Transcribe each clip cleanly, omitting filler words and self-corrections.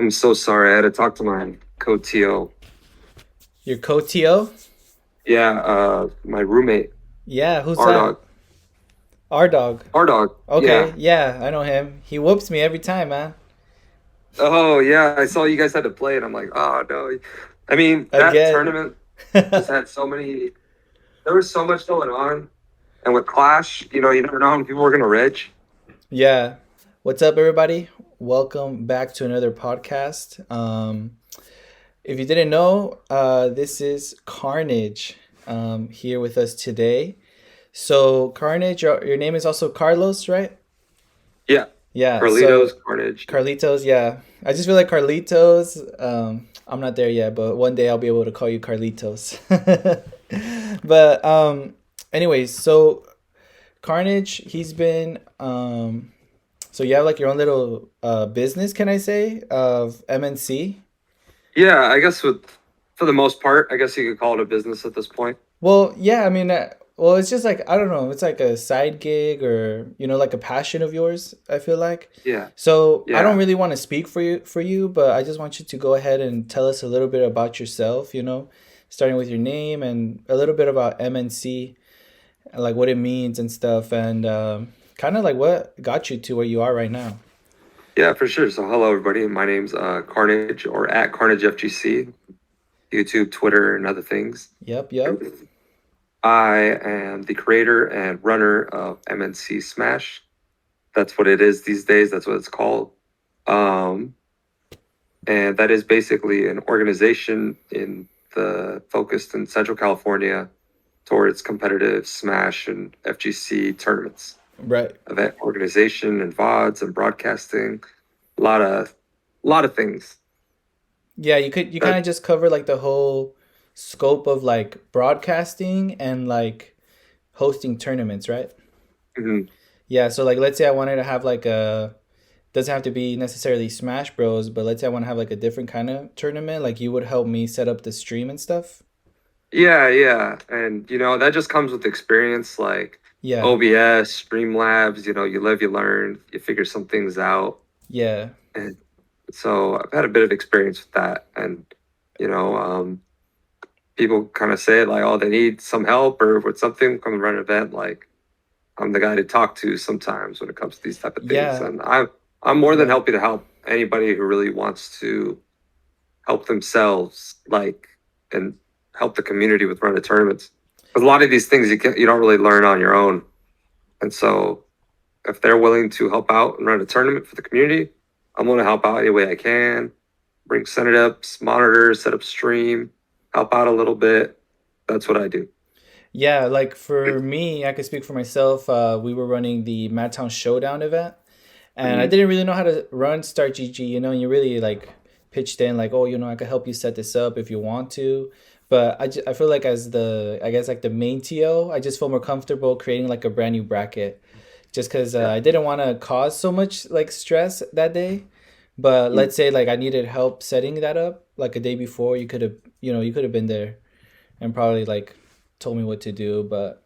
I'm so sorry. I had to talk to my co-TO. Your co-TO? Yeah, my roommate, Yeah, who's that? RDOG. R-Dog. RDOG. Okay, Yeah. yeah, I know him. He whoops me every time, man. Oh, yeah. I saw you guys had to play it. I'm like, oh no. I mean, that Again. tournament just had so many. There was so much going on, and with Clash, you never know how many people were gonna reg. Yeah. What's up, everybody? Welcome back to another podcast. If you didn't know, this is Carnage here with us today. So, Carnage, your name is also Carlos, right? Yeah. Yeah, Carlitos, so Carnage. Carlitos, yeah. I just feel like Carlitos. I'm not there yet, but one day I'll be able to call you Carlitos. But anyways, so Carnage, he's been so you have like your own little business, can I say, of MNC? Yeah, I guess for the most part, I guess you could call it a business at this point. Well, yeah, I mean, well, it's just like I don't know, it's like a side gig or like a passion of yours. I feel like. Yeah. So I don't Yeah. really want to speak for you, but I just want you to go ahead and tell us a little bit about yourself. Starting with your name and a little bit about MNC, like what it means and stuff, and kind of like what got you to where you are right now. Yeah, for sure. So, hello, everybody. My name's Carnage or at Carnage FGC, YouTube, Twitter, and other things. Yep, yep. I am the creator and runner of MNC Smash. That's what it is these days. That's what it's called. Um, and that is basically an organization focused in Central California towards competitive Smash and FGC tournaments. Right. Event organization and VODs and broadcasting. A lot of things. Yeah, you kind That of just cover like the whole scope of like broadcasting and like hosting tournaments, right? mhm. Yeah, so like let's say I wanted to have like a doesn't have to be necessarily Smash Bros, but let's say I want to have like a different kind of tournament, like you would help me set up the stream and stuff. Yeah, yeah. And that just comes with experience like Yeah. OBS, Streamlabs, you live, you learn, you figure some things out. Yeah. And so I've had a bit of experience with that. And, you know, um, people kind of say like, oh, they need some help or with something, come and run an event. Like I'm the guy to talk to sometimes when it comes to these type of things. Yeah. And I'm more than Yeah. happy to help anybody who really wants to help themselves, like, and help the community with running tournaments. Because a lot of these things you don't really learn on your own. And so if they're willing to help out and run a tournament for the community, I'm going to help out any way I can. Bring setups, monitors, set up stream, help out a little bit. That's what I do. Yeah, like for me, I could speak for myself. We were running the Madtown Showdown event, and I Mhm. didn't really know how to run Start GG, and you really like pitched in like, oh, I could help you set this up if you want to. But I feel like as I guess like the main TO, I just feel more comfortable creating like a brand new bracket, just because Yeah. I didn't want to cause so much like stress that day. But Mm. let's say like I needed help setting that up like a day before, you could have been there and probably like told me what to do. But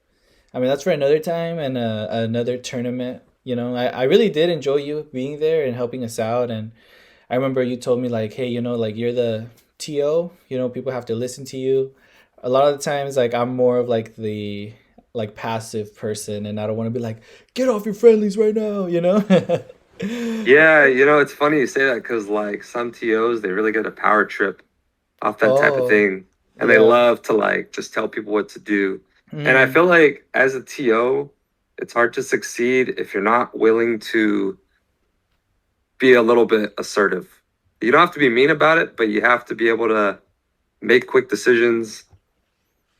I mean, that's for another time and another tournament. I really did enjoy you being there and helping us out. And I remember you told me like, hey, like you're the TO. People have to listen to you. A lot of the times, like I'm more of like the like passive person, and I don't want to be like, get off your friendlies right now. Yeah, it's funny you say that because like some TOs, they really get a power trip off that type of Oh, thing. And they yeah. love to like just tell people what to do. And I Mm, feel like as a TO, it's hard to succeed if you're not willing to be a little bit assertive. You don't have to be mean about it, but you have to be able to make quick decisions.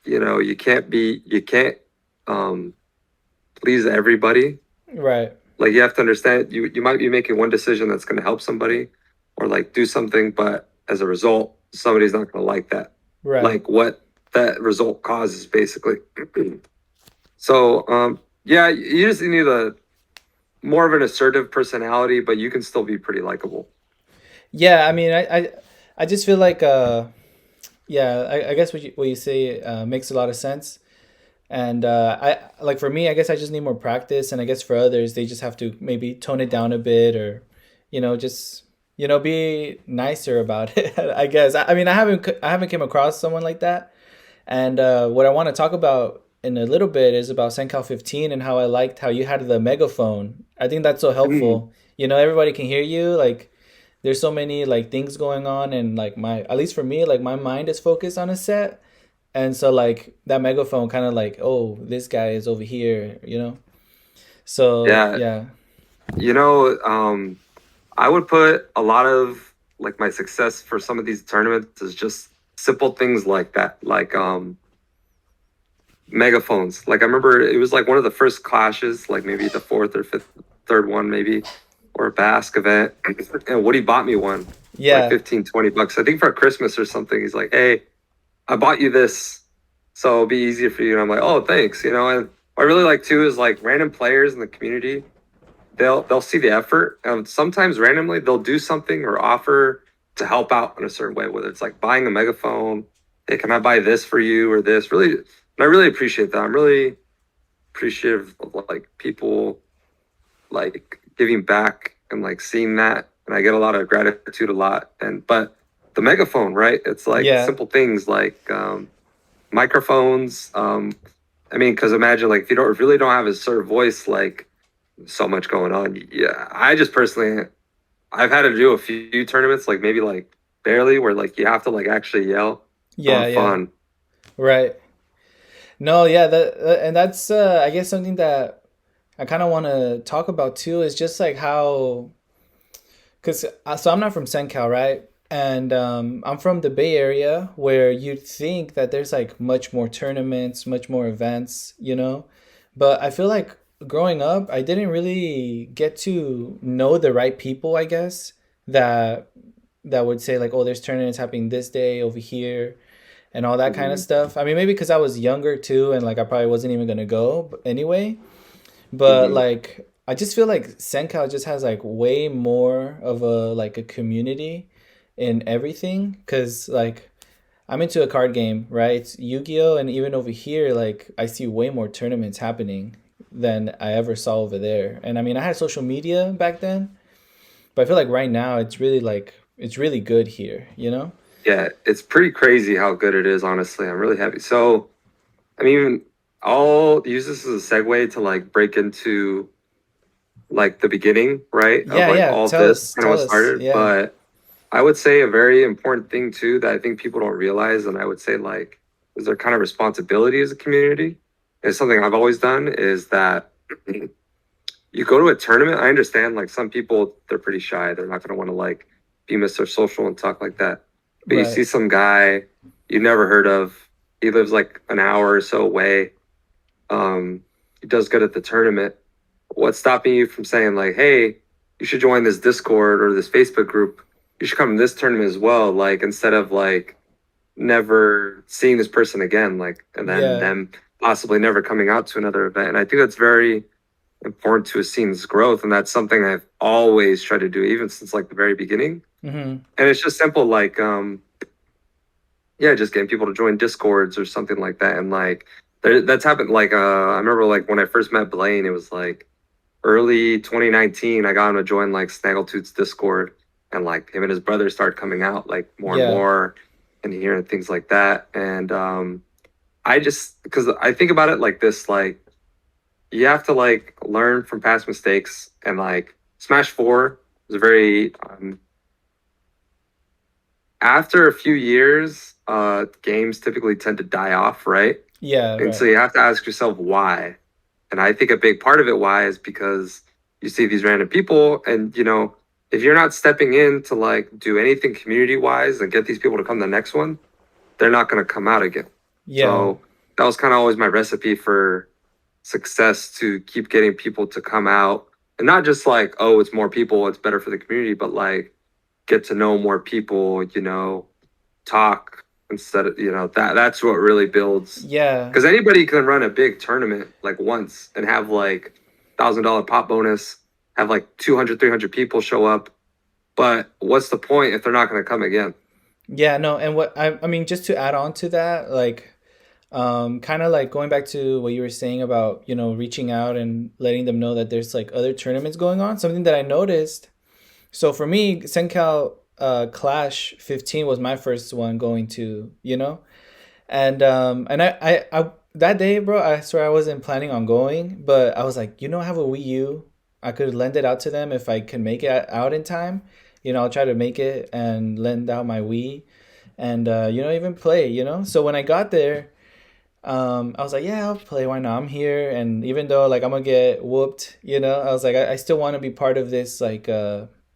You can't um, please everybody. right. Like you have to understand you might be making one decision that's going to help somebody or like do something, but as a result, somebody's not going to like that. Right. Like what that result causes basically. So yeah, you just need a more of an assertive personality, but you can still be pretty likable. Yeah. I mean, I just feel like yeah, I guess what you say makes a lot of sense. And I like for me, I guess I just need more practice, and I guess for others, they just have to maybe tone it down a bit, or just. be nicer about it. I guess. I mean, I haven't came across someone like that. And what I want to talk about in a little bit is about CenCal 15 and how I liked how you had the megaphone. I think that's so Mm, helpful. Everybody can hear you. Like, there's so many like things going on, and like at least for me, like my mind is focused on a set, and so like that megaphone kind of like, oh, this guy is over here. So yeah, yeah, you know, I would put a lot of like my success for some of these tournaments is just simple things like that, like megaphones. Like I remember it was like one of the first clashes, like maybe the fourth or fifth, third one maybe, or a Basque event. And Woody bought me one for like yeah, 15, $20. I think for Christmas or something. He's like, hey, I bought you this, so it'll be easier for you. And I'm like, oh, thanks. And what I really like too is like random players in the community. They'll see the effort. And sometimes randomly they'll do something or offer to help out in a certain way, whether it's like buying a megaphone. Hey, can I buy this for you or this? Really, and I really appreciate that. I'm really appreciative of like people like giving back and like seeing that. And I get a lot of gratitude a lot. But the megaphone, right? It's like yeah, simple things like microphones. I mean, because imagine like if you don't really don't have a certain voice, like so much going on. Yeah, I just personally, I've had to do a few tournaments, like maybe like barely, where like you have to like actually yell yeah, on yeah. fun. Right. No, yeah, and that's I guess something that I kind of want to talk about too is just like how, because so I'm not from SenCal, right? And I'm from the Bay Area, where you'd think that there's like much more tournaments, much more events. But I feel like growing up, I didn't really get to know the right people, I guess, that that would say like, oh, there's tournaments happening this day over here and all that kind of Hmm. stuff. I mean, maybe because I was younger too, and like I probably wasn't even gonna go anyway. But Hmm. like I just feel like SenCal just has like way more of a community in everything, cuz like I'm into a card game, right? It's Yu-Gi-Oh, and even over here like I see way more tournaments happening than I ever saw over there. And I mean, I had social media back then, but I feel like right now it's really good here. Yeah, it's pretty crazy how good it is. Honestly, I'm really happy. So, I mean, I'll use this as a segue to like break into like the beginning, right, of Yeah, like yeah. all of Tell this us, kind of tell what us. started. Yeah. But I would say a very important thing too that I think people don't realize, and I would say like is their kind of responsibility as a community. Is something I've always done is that you go to a tournament. I understand like some people they're pretty shy. They're not going to want to like be Mr. Social and talk like that. But you see Right. some guy you never heard of. He lives like an hour or so away. He does good at the tournament. What's stopping you from saying like, hey, you should join this Discord or this Facebook group? You should come to this tournament as well. Like instead of like never seeing this person again, like and then Yeah. them possibly never coming out to another event. And I think that's very important to a scene's growth. And that's something I've always tried to do, even since like the very beginning. Mhm. And it's just simple, like yeah, just getting people to join Discords or something like that. And like that's happened. Like I remember like when I first met Blaine, it was like early 2019. I got him to join like Snaggletooth's Discord, and like him and his brother started coming out like more and Yeah. more, and hearing things like that. And I just because I think about it like this, like you have to like learn from past mistakes, and like Smash Four is a very after a few years, games typically tend to die off, right? Yeah, And so right. you have to ask yourself why. And I think a big part of it why is because you see these random people and if you're not stepping in to like do anything community wise and get these people to come to the next one, they're not going to come out again. Yeah. So that was kind of always my recipe for success to keep getting people to come out and not just like, oh, it's more people, it's better for the community, but like get to know more people, talk instead of that's what really builds Yeah. because anybody can run a big tournament like once and have like $1,000 pop bonus, have like 200, 300 people show up, but what's the point if they're not going to come again? Yeah, no, and what I mean, just to add on to that, like kind of like going back to what you were saying about, reaching out and letting them know that there's like other tournaments going on. Something that I noticed So for me, CenCal Clash 15 was my first one going to, and I that day, bro, I swear I wasn't planning on going, but I was like, I have a Wii U. I could lend it out to them if I can make it out in time. I'll try to make it and lend out my Wii and even play, So when I got there, I was like, yeah, I'll play. Why not? I'm here, and even though like I'm gonna get whooped, I was like, I still want to be part of this like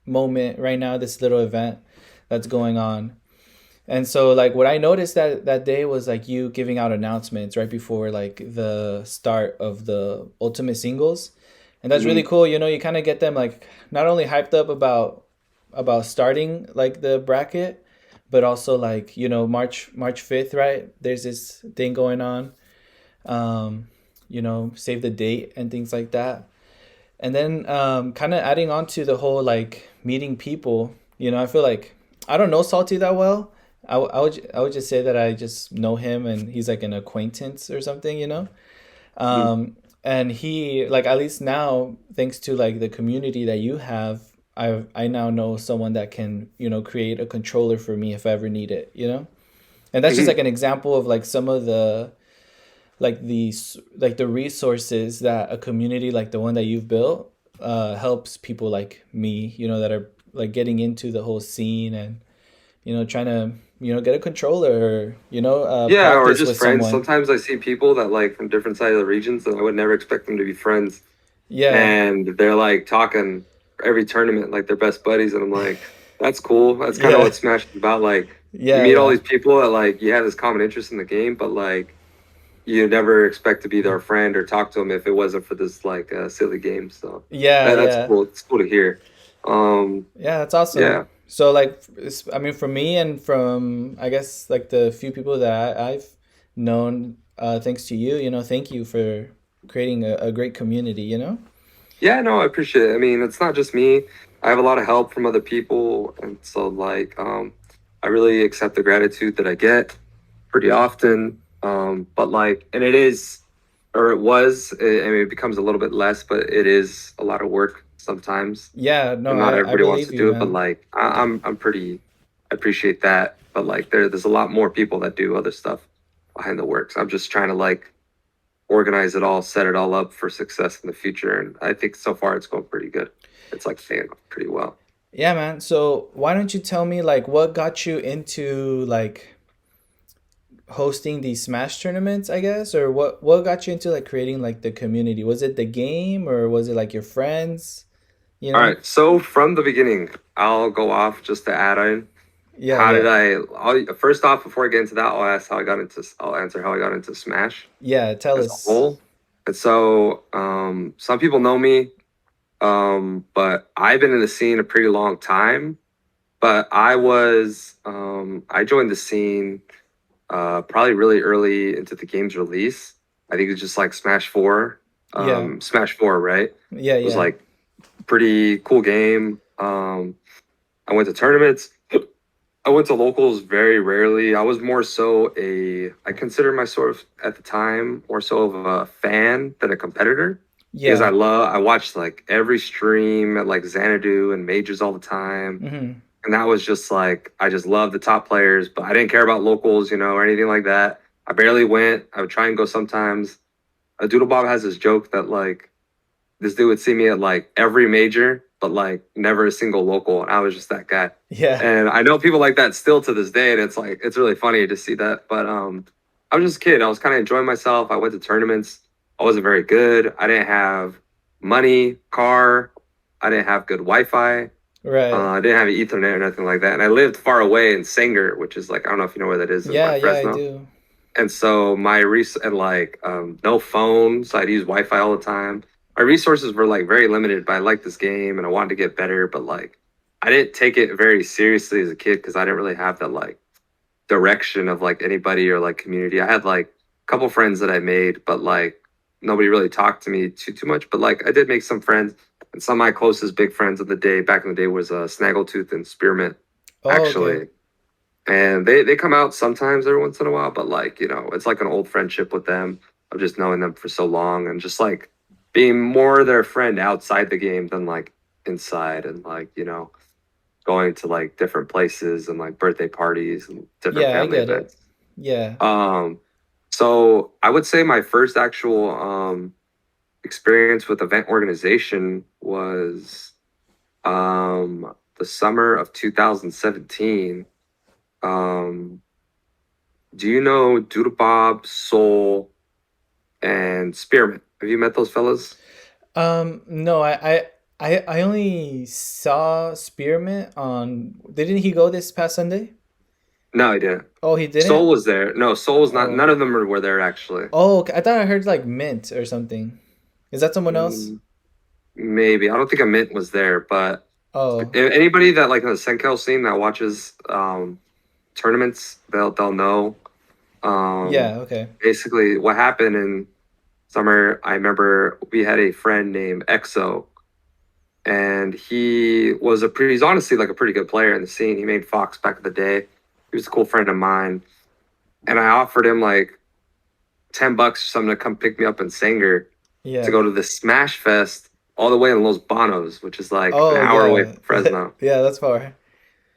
moment right now, this little event that's going on. And so like what I noticed that day was like you giving out announcements right before like the start of the ultimate singles. And that's really Hmm. cool. You kind of get them like not only hyped up about starting like the bracket, but also like, March 5th, right? There's this thing going on. Save the date and things like that. And then kind of adding on to the whole like meeting people, I feel like I don't know Salty that well. I would just say that I just know him and he's like an acquaintance or something. Hmm. And he like at least now thanks to like the community that you have, I now know someone that can create a controller for me if I ever need it. And that's just Hmm. like an example of like some of the the resources that a community like the one that you've built helps people like me, that are like getting into the whole scene and trying to get a controller or Yeah, or practice just with friends. someone. Sometimes I see people that like from different sides of the regions that I would never expect them to be friends, Yeah, and they're like talking every tournament like they're best buddies, and I'm like, that's cool. That's kind of yeah, what Smash is about. Like, you yeah, meet all yeah, these people that like you have this common interest in the game, but like you never expect to be their friend or talk to them if it wasn't for this like silly game. So yeah, that's yeah, cool. It's cool to hear. Um, yeah. That's awesome. yeah. So like, I mean, from me and from I guess like the few people that I've known, thanks to you, thank you for creating a great community. Yeah, no, I appreciate it. I mean, it's not just me. I have a lot of help from other people, and so like, I really accept the gratitude that I get pretty often. But like, and it is, or it was. I mean, it becomes a little bit less, but it is a lot of work sometimes, Yeah, no, and not I everybody wants believe to you, do it. But man. like, I'm pretty. I appreciate that. But like, there's a lot more people that do other stuff behind the works. I'm just trying to like organize it all, set it all up for success in the future. And I think so far it's going pretty good. It's like staying pretty well. Yeah, man. So why don't you tell me like what got you into like hosting these Smash tournaments, I guess, or what got you into like creating like the community? Was it the game or was it like your friends? You All know? right. So from the beginning, I'll go off just to add in. Yeah, How did yeah, first off, before I get into that, I'll answer how I got into Smash yeah. Tell as a us. whole. And so, some people know me, but I've been in the scene a pretty long time. But I joined the scene probably really early into the game's release. I think it's just like Yeah, Smash 4, right? It yeah, was yeah, like pretty cool game. I went to tournaments. I went to locals very rarely. I was more so I consider myself at the time more so of a fan than a competitor because yeah. I watched like every stream at like Xanadu and majors all the time. Mm-hmm. And that was just like, I just loved the top players, but I didn't care about locals, or anything like that. I barely went. I would try and go sometimes. Doodle Bob has this joke that like this dude would see me at like every major, but like never a single local. And I was just that guy. Yeah, And I know people like that still to this day. And it's like, it's really funny to see that. But I was just a kid. I was kind of enjoying myself. I went to tournaments. I wasn't very good. I didn't have money, car. I didn't have good Wi Fi. right. I didn't have Ethernet or nothing like that. And I lived far away in Sanger, which is like, I don't know if you know where that is by Yeah, yeah, I Fresno. do. And so and like no phone, so I'd use Wi-Fi all the time. My resources were like very limited, but I liked this game and I wanted to get better. But like, I didn't take it very seriously as a kid because I didn't really have that like direction of like anybody or like community. I had like a couple friends that I made, but like nobody really talked to me too much. But like, I did make some friends, and some of my closest big friends of the day back in the day was Snaggletooth and Spearmint, Oh, okay. actually. And they come out sometimes every once in a while, but like, it's like an old friendship with them of just knowing them for so long and just like being more their friend outside the game than like inside. And like, going to like different places and like birthday parties and different Yeah, I family get it. events. Yeah. Um, so I would say my first actual experience with event organization was the summer of 2017. Um, do you know Doodle Bob, Soul, and Spearmint? Have you met those fellas? No, I only saw Spearmint on. Didn't he go this past Sunday? No, I didn't. Oh, he didn't. Soul was there. No, Soul was not. None Oh, of them were there actually. oh, okay. I thought I heard like Mint or something. Is that someone else? Mm, maybe I don't think a Mint was there, but Oh, anybody that like in the CenCal scene that watches tournaments, they'll know. yeah. Um, Okay. Basically, what happened in summer, I remember we had a friend named Exo, and he's honestly like a pretty good player in the scene. He made Fox back in the day. He was a cool friend of mine, and I offered him like $10 or something to come pick me up in Sanger to Yeah. go to the Smash Fest all the way in Los Banos, which is like an Oh, hour away yeah. from Fresno. Yeah, that's far.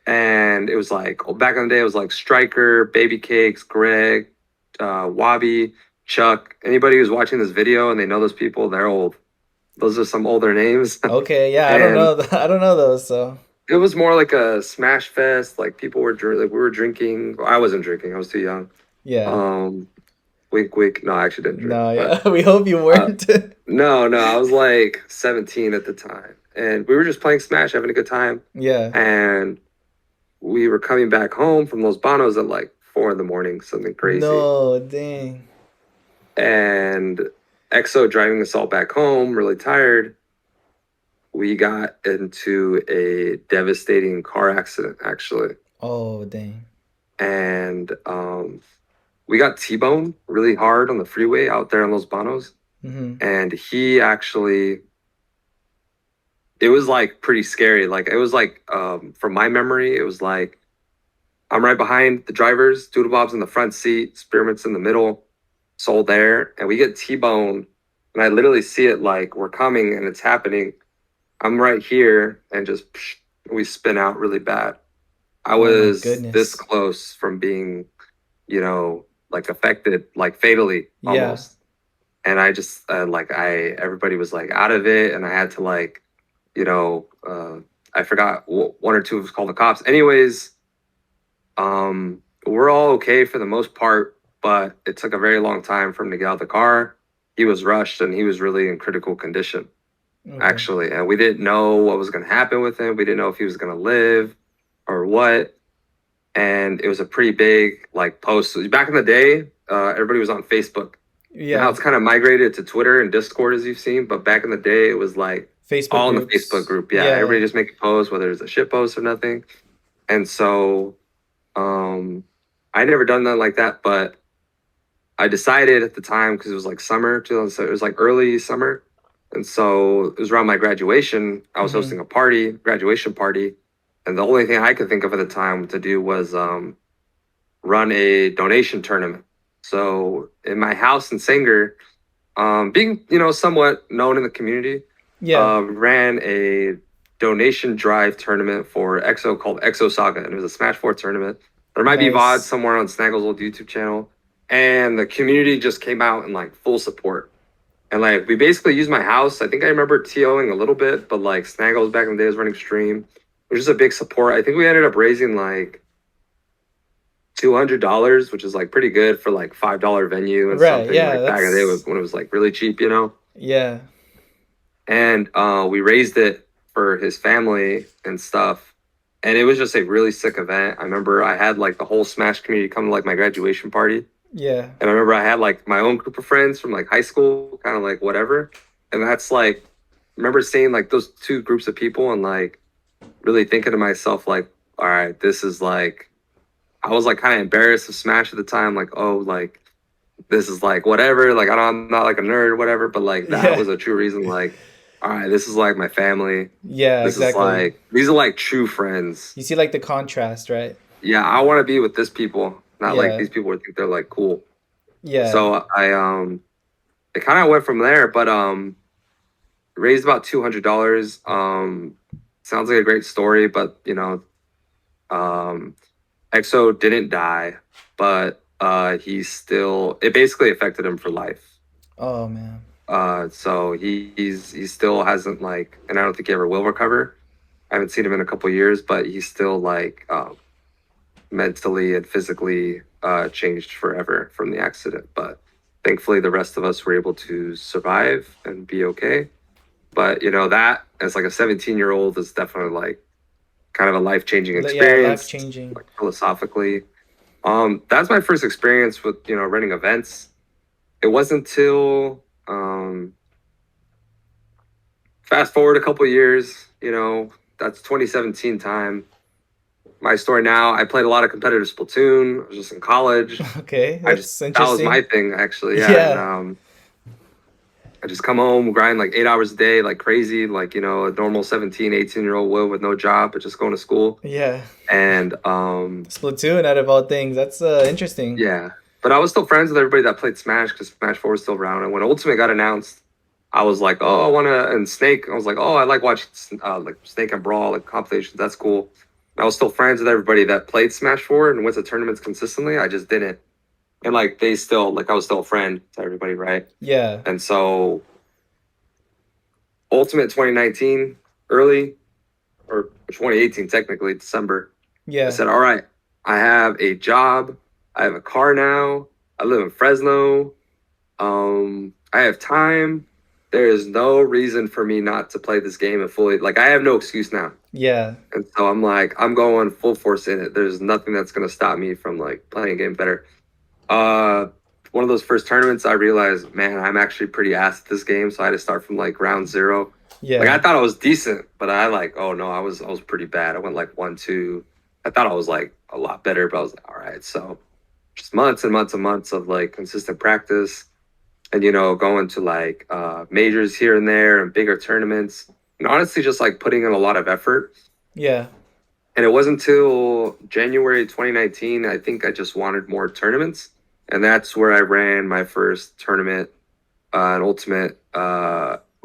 And it was like back in the day, it was like Striker, Baby Cakes, Greg, Wabi, Chuck. Anybody who's watching this video and they know those people, they're old. Those are some older names. Okay. Yeah, I don't And know. I don't know those. So it was more like a Smash Fest. Like people were like we were drinking. I wasn't drinking. I was too young. yeah. Um, Wink, wink. No, I actually didn't drink. No. But Yeah. We hope you uh, weren't. no, I was like 17 at the time, and we were just playing Smash, having a good time. Yeah. And we were coming back home from Los Banos at like 4 in the morning, something crazy. No. Dang. And EXO driving us all back home, really tired. We got into a devastating car accident, actually. Oh, dang. And we got T-boned really hard on the freeway out there in Los Banos. Mm-hmm. And he actually, it was like pretty scary. Like, it was like, from my memory, it was like, I'm right behind the drivers, Doodle Bob's in the front seat, Spearmint's in the middle, Soul there, and we get T-boned. And I literally see it like we're coming and it's happening. I'm right here and just we spin out really bad. I Oh my was this goodness. close from being, like affected, like fatally Yeah. almost. And I just everybody was like out of it, and I had to like, you know, I forgot one or two of us called the cops. Anyways, we're all okay for the most part, but it took a very long time for him to get out of the car. He was rushed, and he was really in critical condition, Okay. actually. And we didn't know what was going to happen with him. We didn't know if he was going to live or what. And it was a pretty big like post. Back in the day, everybody was on Facebook. Now Yeah. it's kind of migrated to Twitter and Discord, as you've seen. But back in the day, it was like Facebook all in the Facebook groups. group. Yeah, everybody Yeah. just making posts, whether it's a shit post or nothing. And so, um, I never done nothing like that, but I decided at the time because it was like summer, 2007, it was like early summer, and so it was around my graduation. I was Mm-hmm. hosting a party, graduation party, and the only thing I could think of at the time to do was run a donation tournament. So in my house in Sanger, being somewhat known in the community, Yeah. ran a donation drive tournament for EXO called EXO Saga, and it was a Smash 4 tournament. There might be VOD Nice. somewhere on Snaggle's old YouTube channel, and the community just came out in like full support. And like we basically used my house. I think I remember TOing a little bit, but like Snaggles back in the day was running stream. It was just a big support. I think we ended up raising like $200, which is like pretty good for like $5 venue and Right. something Yeah. like back in the day That's. when it was like really cheap. Yeah. And we raised it for his family and stuff. And it was just a really sick event. I remember I had like the whole Smash community come to like my graduation party. Yeah. And I remember I had like my own group of friends from like high school, kind of like whatever. And that's like, I remember seeing like those two groups of people and like really thinking to myself, like, all right, this is like, I was like kind of embarrassed of Smash at the time. Like, oh, like, this is like whatever. Like, I'm not like a nerd or whatever, but like that Yeah. was a true reason. Like, all right, this is like my family. Yeah. This is Exactly. like, these are like true friends. You see, like the contrast, right? Yeah, I want to be with this people, not like Yeah. these people who think they're like cool. Yeah. So it kind of went from there, but raised about $200. sounds like a great story, but um, EXO didn't die, but it basically affected him for life. Oh man. So he still hasn't like, and I don't think he ever will recover. I haven't seen him in a couple years, but he's still like mentally and physically changed forever from the accident. But thankfully, the rest of us were able to survive and be okay. But that as like a 17-year-old is definitely like kind of a life-changing Yeah, life experience, changing. like philosophically. That's my first experience with running events. It wasn't till fast forward a couple years, that's 2017 time. My story now, I played a lot of competitive Splatoon. I was just in college. Okay, that's That was my interesting. thing actually, yeah. And Yeah. I just come home, grind like 8 hours a day, like crazy, like, a normal 17, 18-year-old will with no job, but just going to school. Yeah. And Splatoon out of all things. That's interesting. yeah, but I was still friends with everybody that played Smash because Smash 4 was still around. And when Ultimate got announced, I was like, oh, I want to, and Snake, I was like, oh, I like watching like Snake and Brawl, like compilations. That's cool. And I was still friends with everybody that played Smash 4 and went to tournaments consistently. I just didn't. And like they still, like I was still a friend to everybody, right? Yeah. And so Ultimate 2019, early, or 2018, technically, December, I Yeah. said, all right, I have a job. I have a car now. I live in Fresno. I have time. There is no reason for me not to play this game and fully, like, I have no excuse now. Yeah. And so I'm like, I'm going full force in it. There's nothing that's going to stop me from like playing a game better. Uh, One of those first tournaments, I realized, man, I'm actually pretty ass at this game. So I had to start from like round zero. Like I Yeah. thought I was decent, but oh no, I was pretty bad. I went like 1-2. I thought I was like a lot better, but I was like, all right. So just months and months and months of like consistent practice and going to like majors here and there and bigger tournaments. And honestly just like putting in a lot of effort. Yeah. And it wasn't until January 2019, I think I just wanted more tournaments. And that's where I ran my first tournament, an ultimate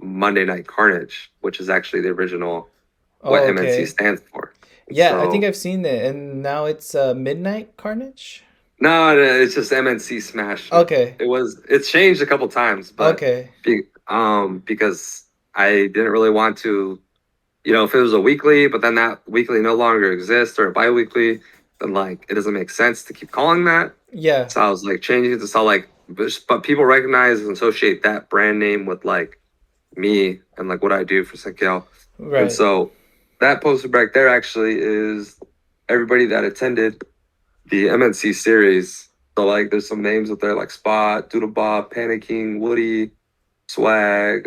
Monday Night Carnage, which is actually the original what Oh, MNC okay. stands for. Yeah, I think So I've seen it, and now it's Midnight Carnage. no, it's just MNC Smash. Okay. It's changed a couple times, but Okay. because I didn't really want to, if it was a weekly, but then that weekly no longer exists or a bi-weekly, then like it doesn't make sense to keep calling that. Yeah. So I was like changing it to so like, but people recognize and associate that brand name with like me and like what I do for CenCal. And Right. so that poster back there actually is everybody that attended the MNC series. So like there's some names up there like Spot, Doodle Bob, Panicking, Woody, Swag,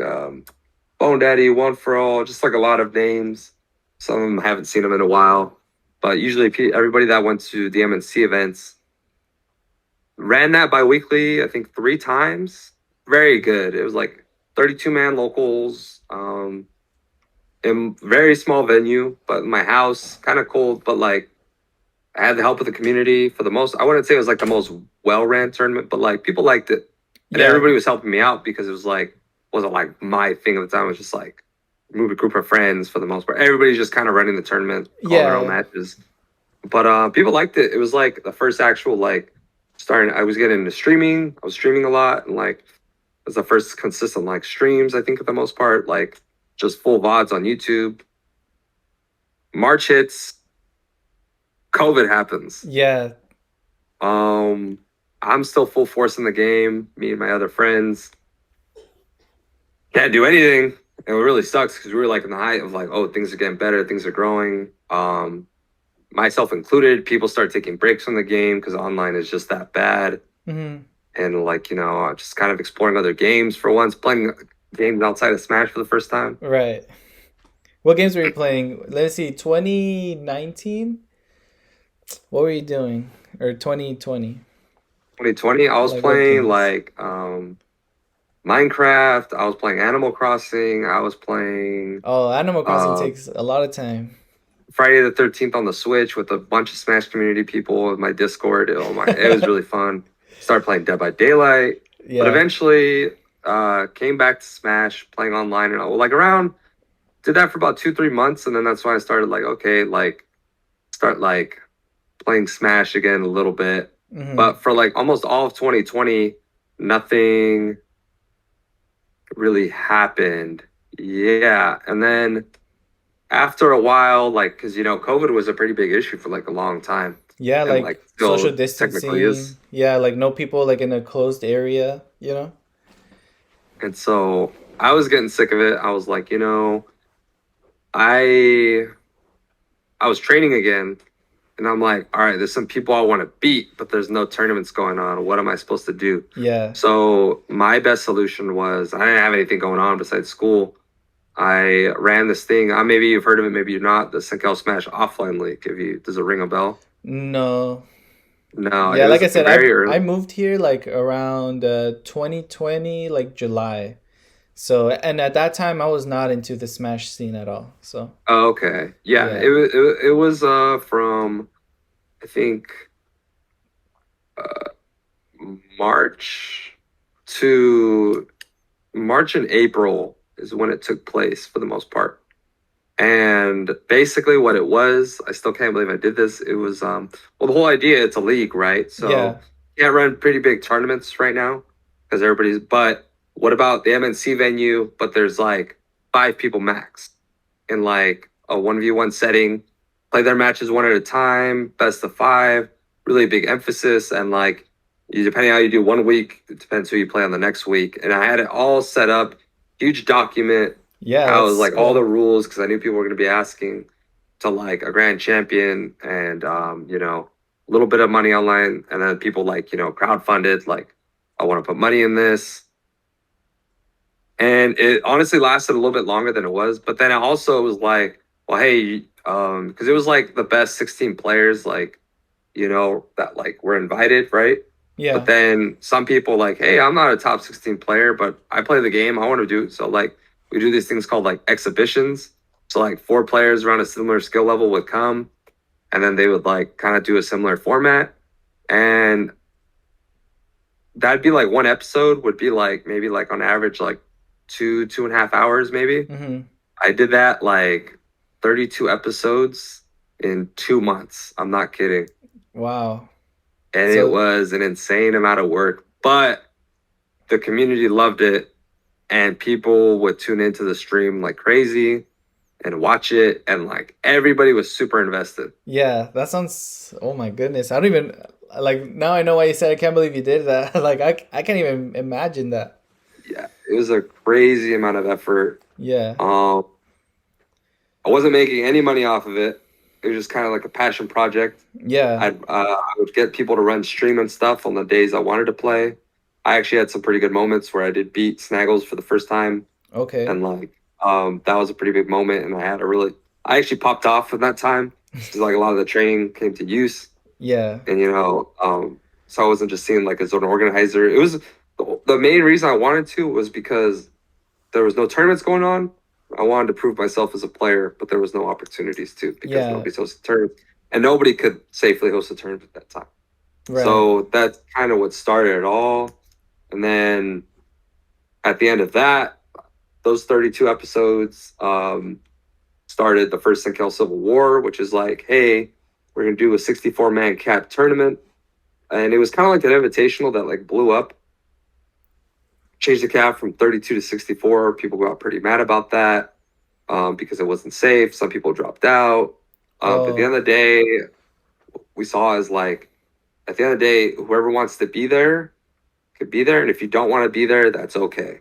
Bone Daddy, One for All, just like a lot of names. Some of them I haven't seen them in a while. But usually everybody that went to the MNC events ran that bi-weekly, I think 3 times. Very good. It was like 32-man locals, in very small venue, but my house, kind of cold, but like I had the help of the community for the most. I wouldn't say it was like the most well-ran tournament, but like people liked it. And Yeah. everybody was helping me out because it was like wasn't like my thing at the time. It was just like move a group of friends for the most part. Everybody's just kind of running the tournament, calling their own Yeah. matches. But people liked it. It was like the first actual like starting. I was getting into streaming. I was streaming a lot, and like it was the first consistent like streams. I think for the most part, like just full VODs on YouTube. March hits. COVID happens. Yeah. I'm still full force in the game. Me and my other friends can't do anything, and it really sucks because we were like in the height of like, oh, things are getting better, things are growing. Myself included, people start taking breaks from the game because online is just that bad. Hmm. And like just kind of exploring other games for once, playing games outside of Smash for the first time. Right. What games were you playing? Let's see. 2019. What were you doing? Or 2020? 2020, I was Like what playing games? like Minecraft. I was playing Animal Crossing. I was playing Oh, Animal Crossing uh, takes a lot of time. Friday the 13th on the Switch with a bunch of Smash community people in my Discord. Oh my, it was really fun. Started playing Dead by Daylight, but Yeah. eventually came back to Smash, playing online and all. Like around did that for about 2, 3 months, and then that's when I started like, okay, like start like playing Smash again a little bit. Mm-hmm. But for like almost all of 2020, nothing really happened. Yeah, and then after a while, like, because COVID was a pretty big issue for like a long time, Yeah, and like like social still technically distancing. is. Yeah, like no people like in a closed area, you know? And so I was getting sick of it. I was like, I I was training again, and I'm like, all right, there's some people I want to beat, but there's no tournaments going on. What am I supposed to do? Yeah. So my best solution was I didn't have anything going on besides school. I ran this thing. Maybe you've heard of it, maybe you're not. The CenCal Smash offline league. If you does it ring a bell? No. No, Yeah, it like was I said, very I early. moved here like around 2020, like July. So, and at that time I was not into the Smash scene at all. So, Oh, okay, yeah, yeah. it was from I think uh, March to March and April is when it took place for the most part. And basically what it was, I still can't believe I did this. It was well, the whole idea, it's a league, right? So Yeah. you can't run pretty big tournaments right now because everybody's but what about the MNC venue? But there's like 5 people max in like a 1v1 setting, play their matches one at a time, best of 5, really big emphasis. And like you depending on how you do one week, it depends who you play on the next week. And I had it all set up, huge document. Yeah, I was that's like all the rules because I knew people were going to be asking to like a grand champion and a little bit of money online, and then people like crowdfunded like I want to put money in this, and it honestly lasted a little bit longer than it was. But then it also was like, well, hey, because it was like the best 16 players like that like were invited, right? But yeah. then some people like, hey, I'm not a top 16 player, but I play the game. I want to do it. So like we do these things called like exhibitions. So like 4 players around a similar skill level would come, and then they would like kind of do a similar format. And that'd be like one episode would be like maybe like on average like 2.5 hours maybe. Mm-hmm. I did that like 32 episodes in 2 months. I'm not kidding. Wow. And it So, was an insane amount of work, but the community loved it, and people would tune into the stream like crazy and watch it, and like everybody was super invested. yeah, that sounds, oh my goodness. I don't even like now I know why you said I can't believe you did that. Like I can't even imagine that. Yeah, it was a crazy amount of effort. Yeah. um I wasn't making any money off of it. It was just kind of like a passion project. Yeah. I would get people to run stream and stuff on the days I wanted to play. I actually had some pretty good moments where I did beat Snaggles for the first time, Okay. and like that was a pretty big moment. And I actually popped off in that time because like a lot of the training came to use, Yeah. and so I wasn't just seeing like as an organizer. It was the main reason I wanted to was because there was no tournaments going on. I wanted to prove myself as a player, but there was no opportunities to because Yeah. nobody's hosting tournaments, and nobody could safely host a tournament at that time. Right. So that's kind of what started it all. And then at the end of that, those 32 episodes started the first CenCal Civil War, which is like, hey, we're going to do a 64-man cap tournament. And it was kind of like an invitational that like blew up, changed the cap from 32 to 64. People got pretty mad about that because it wasn't safe. Some people dropped out. But at the Oh, end of the day, we saw as like, at the end of the day, whoever wants to be there could be there. And if you don't want to be there, that's okay.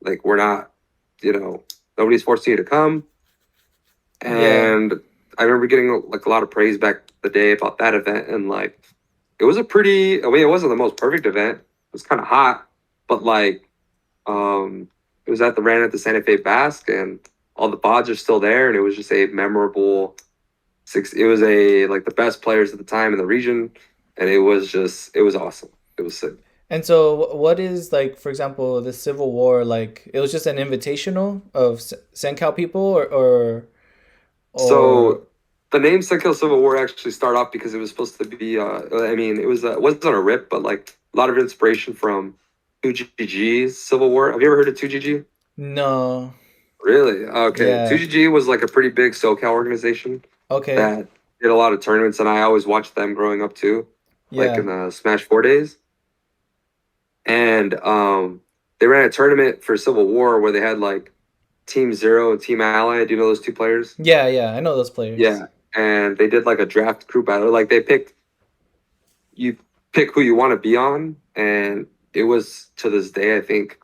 Like, we're not, nobody's forcing you to come. yeah. And I remember getting like a lot of praise back the day about that event. And like, it was I mean, it wasn't the most perfect event. It was kind of hot, but like, it was ran at the Santa Fe Basque, and all the pods are still there. And it was just a memorable it was like the best players at the time in the region. And it was awesome. It was sick. And so, what is like, for example, the Civil War? Like, it was just an invitational of SenCal people, or So the name Second Civil War actually started off because it was supposed to be. I mean, it wasn't a rip, but like a lot of inspiration from 2GG's Civil War. Have you ever heard of 2GG? no? Really? Okay. Yeah. 2GG was like a pretty big SoCal organization Okay. that did a lot of tournaments, and I always watched them growing up too, like in Yeah. the Smash 4 days. And they ran a tournament for Civil War where they had like Team Zero and Team Ally. Do you know those two players? Yeah. Yeah. I know those players. Yeah. And they did like a draft crew battle. Like they picked, you pick who you want to be on. And it was to this day, I think,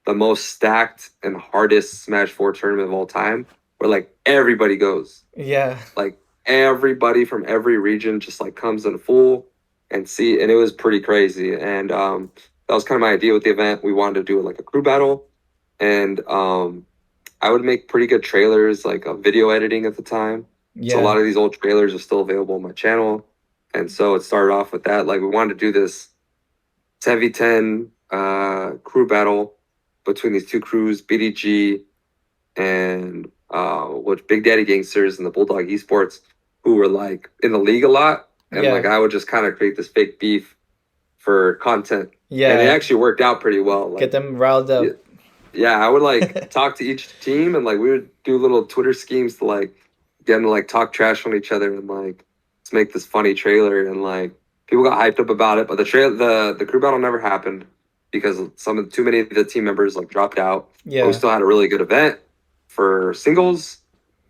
the most stacked and hardest Smash 4 tournament of all time, where like everybody goes. Yeah. Like everybody from every region just like comes in full and see, and it was pretty crazy. And that was kind of my idea with the event. We wanted to do like a crew battle, and I would make pretty good trailers, like video editing at the time. So a Yeah. lot of these old trailers are still available on my channel, and so it started off with that. Like we wanted to do this 10v10 crew battle between these two crews, BDG and which Big Daddy Gangsters and the Bulldog Esports, who were like in the league a lot, and like Yeah. I would just kind of create this fake beef for content, and it Yeah. actually worked out pretty well. Get Like, them riled yeah, up. yeah, I would like talk to each team, and like we would do little Twitter schemes to like get them to like talk trash on each other, and like let's make this funny trailer, and like people got hyped up about it. But the crew battle never happened because too many of the team members like dropped out. But we Yeah. still had a really good event for singles,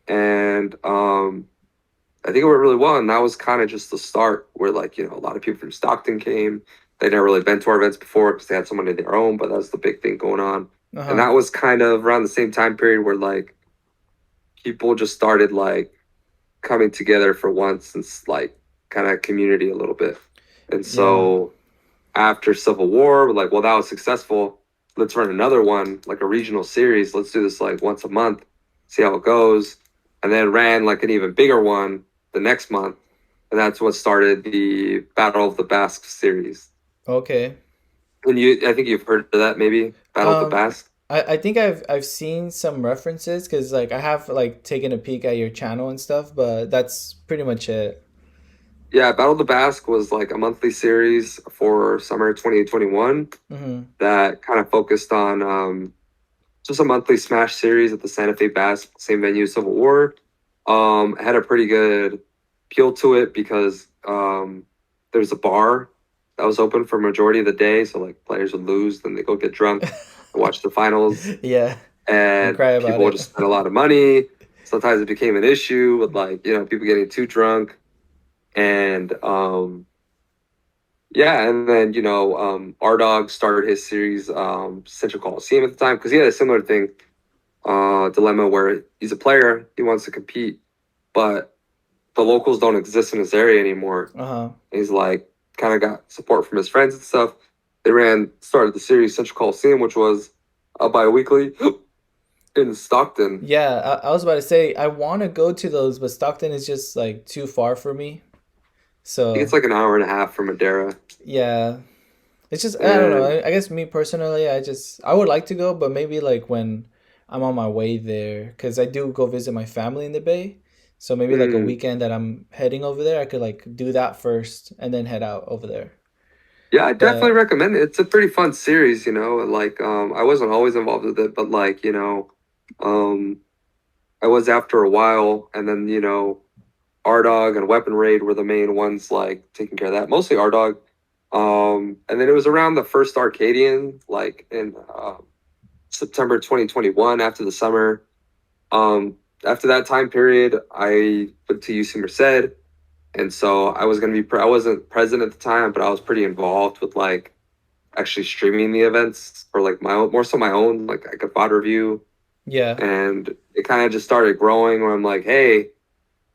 and I think it went really well. And that was kind of just the start, where like a lot of people from Stockton came. They never really been to our events before because they had someone of their own, but that was the big thing going on. Uh And huh. that was kind of around the same time period where like people just started like coming together for once and like kind of community a little bit. And Yeah. so after Civil War, we're like, well, that was successful. Let's run another one, like a regional series. Let's do this like once a month, see how it goes. And then ran like an even bigger one the next month. And that's what started the Battle of the Basque series. Okay. And I think you've heard of that maybe, Battle of the Um, Basque. I think I've seen some references because like I have like taken a peek at your channel and stuff, but that's pretty much it. Yeah, Battle of the Basque was like a monthly series for summer 2021 Mm-hmm. that kind of focused on just a monthly Smash series at the Santa Fe Basque, same venue, Civil War. It had a pretty good appeal to it because there's a bar that was open for majority of the day, so like players would lose, then they go get drunk and watch the finals, Yeah, and and cry about people would it. just spend a lot of money. Sometimes it became an issue with like people getting too drunk, and yeah, and then RDOG started his series Central Coliseum at the time because he had a similar thing dilemma where he's a player, he wants to compete, but the locals don't exist in his area anymore. Uh-huh. And he's like kind of got support from his friends and stuff. They started the series Central Coliseum, which was a bi-weekly in Stockton. Yeah, I was about to say I want to go to those, but Stockton is just like too far for me. I think So it's like an hour and a half from Madera. yeah, it's just I don't know. And I guess me personally, I would like to go, but maybe like when I'm on my way there, because I do go visit my family in the Bay. So maybe like a mm, weekend that I'm heading over there, I could like do that first and then head out over there. yeah, I definitely But recommend it. It's a pretty fun series, and like I wasn't always involved with it, but like, um I was after a while, and then RDOG and Weapon Raid were the main ones like taking care of that. Mostly RDOG. And then it was around the first Arcadian, like in September 2021 after the summer. After that time period, I went to UC Merced, and so I was gonna be. I wasn't present at the time, but I was pretty involved with like actually streaming the events for like my own, more so my own, like I could VOD review, yeah, and it kind of just started growing. Where I'm like, hey,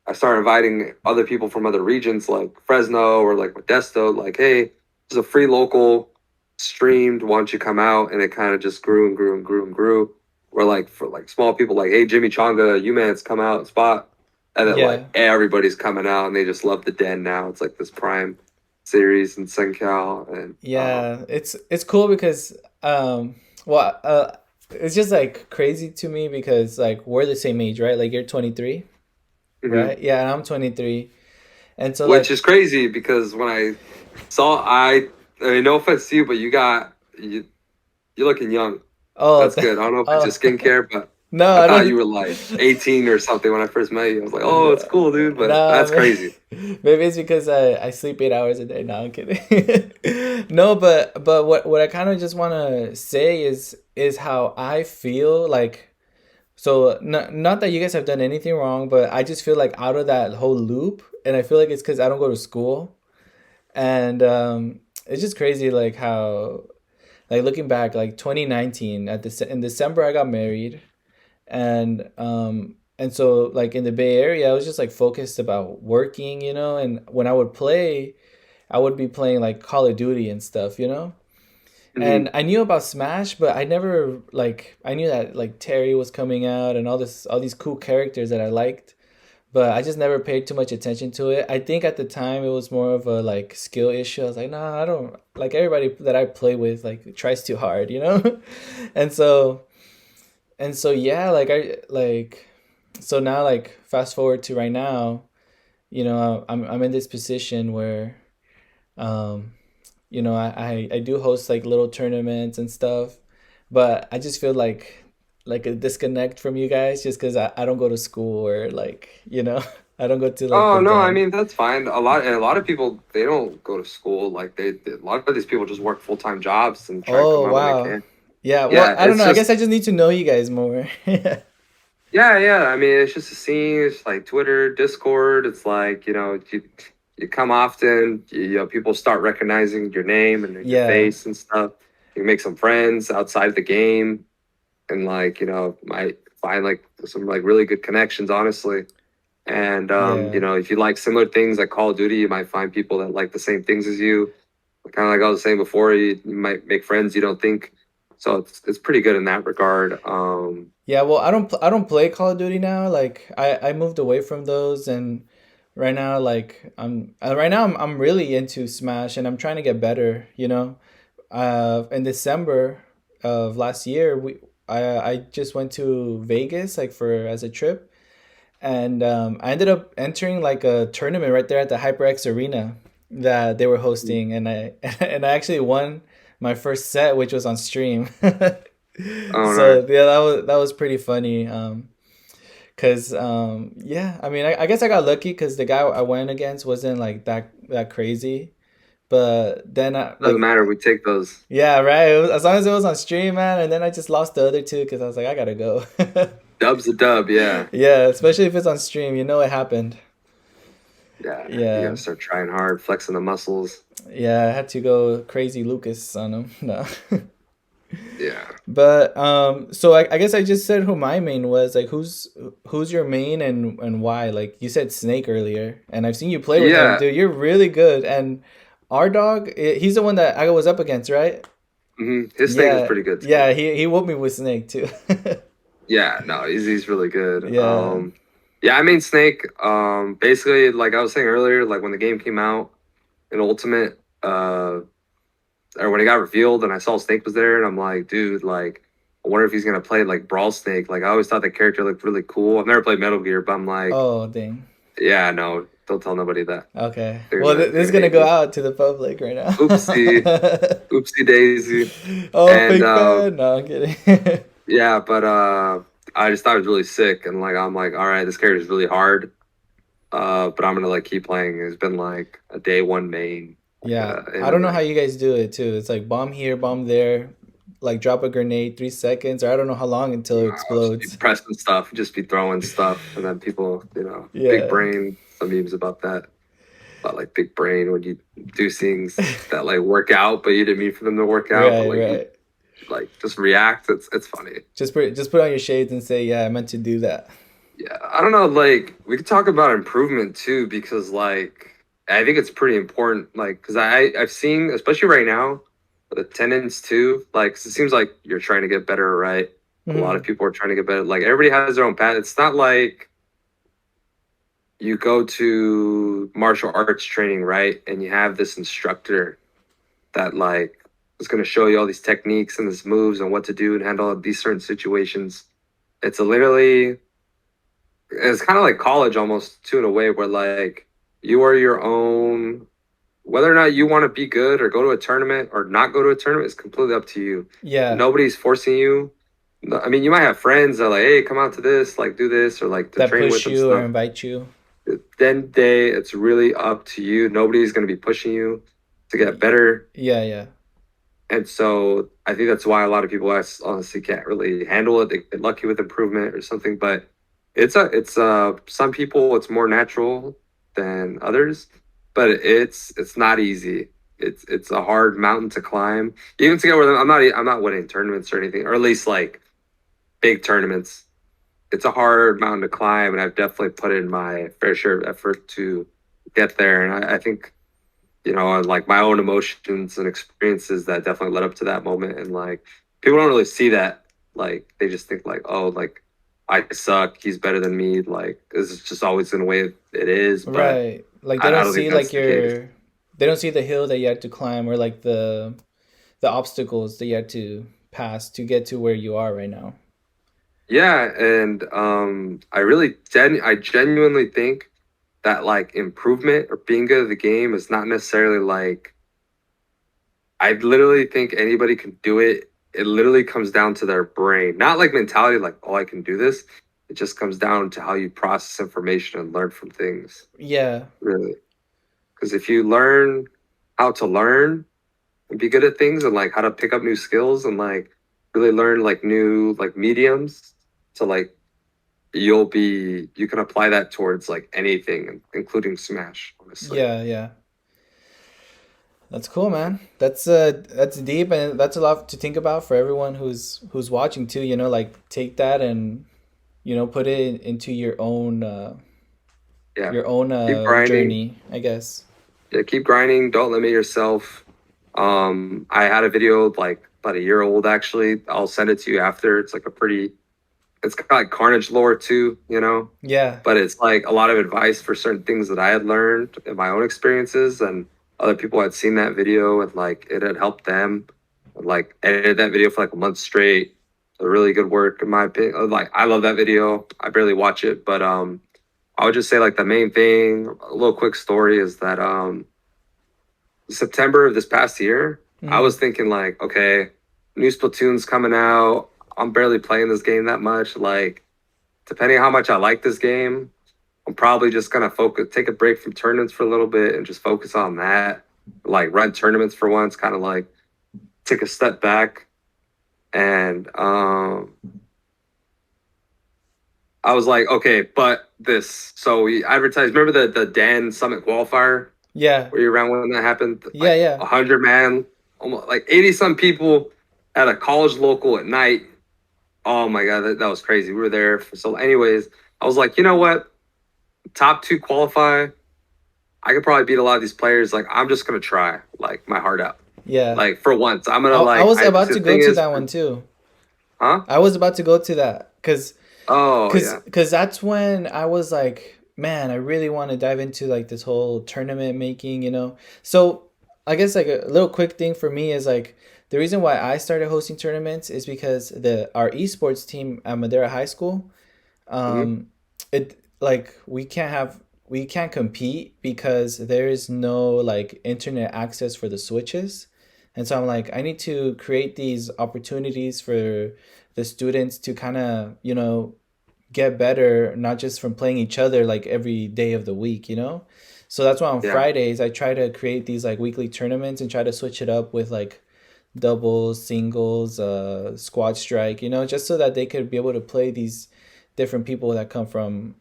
I started inviting other people from other regions like Fresno or like Modesto, like, hey, there's a free local streamed, why don't you come out? And it kind of just grew and grew and grew and grew. Where like for like small people like, hey, Jimmy Chonga, UMan's come out and spot. And then like yeah. everybody's coming out and they just love the den now. It's like this prime series in CenCal. And Yeah, it's cool because well it's just like crazy to me because like we're the same age, right? Like you're 23, mhm. right? Yeah, and I'm 23. And so Which like is crazy because when I mean, no offense to you, but you're looking young. oh That's good. I don't know if it's oh just skincare, but No, I I thought you don't. were like 18 or something when I first met you. I was like, oh, it's cool, dude, but Nah, that's crazy. maybe it's because I sleep 8 hours a day. No, I'm kidding. No, but what I kind of just want to say is how I feel like. So not that you guys have done anything wrong, but I just feel like out of that whole loop, and I feel like it's because I don't go to school, and it's just crazy like how like looking back like 2019 at the in December I got married, and so like in the Bay Area I was just like focused about working, and when I would play, I would be playing like Call of Duty and stuff, Hmm. and I knew about Smash, but I never like I knew that like Terry was coming out and all these cool characters that I liked, but I just never paid too much attention to it. I think at the time it was more of a like skill issue. I was like, nah, I don't like everybody that I play with like tries too hard, and so yeah, like I like so now like fast forward to right now, I'm in this position where um I do host like little tournaments and stuff, but I just feel like a disconnect from you guys just because I don't go to school or like, I don't go to like the Oh no, I band. mean that's fine. A lot of people they don't go to school. Like a lot of these people just work full-time jobs and try to come Oh, out when they wow. can. Yeah, well, Yeah, I don't it's know. I guess just I just need to know you guys more. yeah. I mean, it's just a scene. It's like Twitter, Discord. It's like you come often. People start recognizing your name and your Yeah, face and stuff. You make some friends outside the game, and like might find like some like really good connections. Honestly. And yeah. if you like similar things like Call of Duty, you might find people that like the same things as you. Kind of like I was saying before, you might make friends you don't think. So it's pretty good in that regard. Yeah, well, I don't play Call of Duty now. Like I moved away from those, and right now like I'm really into Smash and I'm trying to get better, in December of last year, I just went to Vegas like for as a trip, and I ended up entering like a tournament right there at the HyperX Arena that they were hosting, and I and I actually won my first set, which was on stream. oh no, So yeah, that was pretty funny. Cause yeah, I mean, I guess I got lucky because the guy I went against wasn't like that crazy. But then I doesn't like matter. We take those. yeah, right. As long as it was on stream, man. And then I just lost the other two because I was like, I gotta go. Dub's a dub. Yeah, Yeah, especially if it's on stream, it happened. yeah. You Yeah, gotta start trying hard, flexing the muscles. yeah. I had to go crazy Lucas on him. No, Yeah, but so I guess I just said who my main was. Like, who's your main and why? Like you said Snake earlier, and I've seen you play with him, yeah. dude. You're really good. And RDOG, he's the one that I was up against, right? His snake is Yeah, pretty good too. yeah. He whooped me with Snake too. Yeah, no, he's really good. Yeah. Yeah, I mean Snake. Basically, like I was saying earlier, like when the game came out in Ultimate, or when it got revealed, and I saw Snake was there, and I'm like, dude, like, I wonder if he's gonna play like Brawl Snake. Like, I always thought the character looked really cool. I've never played Metal Gear, but I'm like, Oh, dang. yeah, no, don't tell nobody that. Okay. They're Well, gonna this they're is gonna gonna hate go me. out to the public right now. Oopsie, oopsie daisy. Oh, And fake fan. No, I'm kidding. yeah, but I just thought it was really sick, and like I'm like, all right, this character is really hard. But I'm gonna like keep playing. It's been like a day one main, Yeah, I and don't then know how like you guys do it too. It's like bomb here, bomb there, like drop a grenade 3 seconds, or I don't know how long until it I'll just be explodes. pressing stuff, just be throwing stuff, and then people, big Yeah. brain. Some memes about that, about like big brain when you do things that like work out, but you didn't mean for them to work out, but Right, like you right. like just react. It's funny. Just put on your shades and say, yeah, I meant to do that. Yeah, I don't know. Like we could talk about improvement too, because like I think it's pretty important. Like because I've seen, especially right now, with attendance too. Like 'cause it seems like you're trying to get better, right? A lot of Hmm. people are trying to get better. Like everybody has their own path. It's not like you go to martial arts training, right? And you have this instructor that like is going to show you all these techniques and these moves and what to do and handle these certain situations. It's literally it's kind of like college almost too in a way where like you are your own whether or not you want to be good or go to a tournament or not go to a tournament is completely up to you. Yeah. Nobody's forcing you. I mean, you might have friends that are like, hey, come out to this, like do this, or like to that train with push and you or stuff. invite you. Then it's really up to you. Nobody's going to be pushing you to get better. Yeah, yeah. And so I think that's why a lot of people honestly can't really handle it. They get lucky with improvement or something. But some people it's more natural than others, but it's not easy. It's a hard mountain to climb. Even to get where I'm not winning tournaments or anything, or at least like big tournaments. It's a hard mountain to climb, and I've definitely put in my fair share of effort to get there. And I think like my own emotions and experiences that definitely led up to that moment. And like people don't really see that. Like they just think like, oh, like I suck. He's better than me. Like this is just always in the way it is. But Right. Like they I don't don't think see that's like the case. they don't see the hill that you had to climb or like the obstacles that you had to pass to get to where you are right now. Yeah, and I genuinely think that like improvement or being good at the game is not necessarily like I literally think anybody can do it. It literally comes down to their brain, not like mentality, like, oh, I can do this. It just comes down to how you process information and learn from things, Yeah. really. Because if you learn how to learn and be good at things and like how to pick up new skills and like really learn like new like mediums to like, you can apply that towards like anything, including Smash, honestly. Yeah, yeah. That's cool, man. That's deep and that's a lot to think about for everyone who's watching too, you know, like take that and put it into Yeah. your own Keep grinding. journey, I guess. Yeah, keep grinding. Don't limit yourself. I had a video like about a year old actually. I'll send it to you after. It's got like Carnage lore too, Yeah. but it's like a lot of advice for certain things that I had learned in my own experiences and other people had seen that video and like it had helped them. Like edited that video for like a month straight. So really good work in my opinion. Like I love that video. I barely watch it, but I would just say like the main thing, a little quick story is that September of this past year, I Mm. was thinking like, okay, new Splatoon's coming out. I'm barely playing this game that much. Like, depending on how much I like this game, I'm probably just gonna take a break from tournaments for a little bit and just focus on that. Like run tournaments for once, kind of like take a step back. And I was like, okay, but this. So we advertised. Remember the Dan Summit qualifier? Yeah. Were you around when that happened? Yeah, Like yeah. 100 man, almost like 80 some people at a college local at night. Oh my god, that was crazy. We were there for so. Anyways, I was like, you know what? Top two qualify. I could probably beat a lot of these players. Like I'm just gonna try, like my heart out. Yeah. Like for once, I'm gonna I like. was about The to go thing to is, that one too. huh? I was about to go to that Oh yeah. cuz that's when I was like, man, I really want to dive into like this whole tournament making, you know. So, I guess like a little quick thing for me is like the reason why I started hosting tournaments is because the our esports team at Madera High School, Hmm. um it like we can't compete because there is no like internet access for the switches. And so I'm like, I need to create these opportunities for the students to kind of, get better, not just from playing each other like every day of the week, you know? So that's why on Yeah. Fridays I try to create these like weekly tournaments and try to switch it up with like doubles, singles, squad strike, just so that they could be able to play these different people that come from,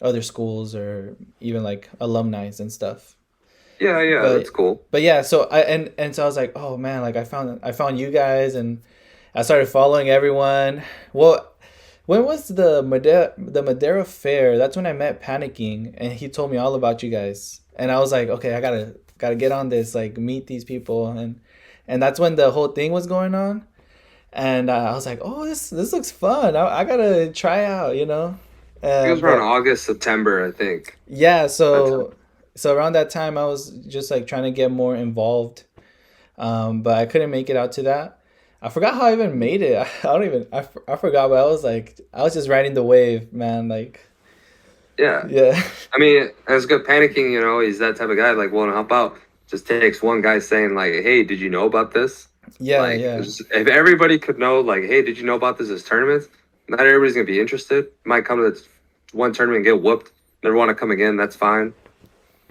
other schools or even like alumni and stuff. Yeah. Yeah. That's But cool. but yeah, so and so I was like, oh man, like I found you guys and I started following everyone. Well, when was the Madeira Fair? That's when I met Panicking, and he told me all about you guys. And I was like, okay, I gotta get on this, like meet these people, and that's when the whole thing was going on. And I was like, oh, this looks fun. I gotta try out, you know. It was around But August, September, I think. yeah, That's so around that time, I was just like trying to get more involved, but I couldn't make it out to that. I forgot how I even made it. I don't even. I forgot, but I was just riding the wave, man. Like, yeah. yeah, I mean, as good panicking, he's that type of guy, like willing to help out. Just takes one guy saying, like, hey, did you know about this? Yeah, Like, yeah. if everybody could know, like, hey, did you know about this as tournaments? Not everybody's gonna be interested. Might come to one tournament and get whooped, never want to come again. That's fine.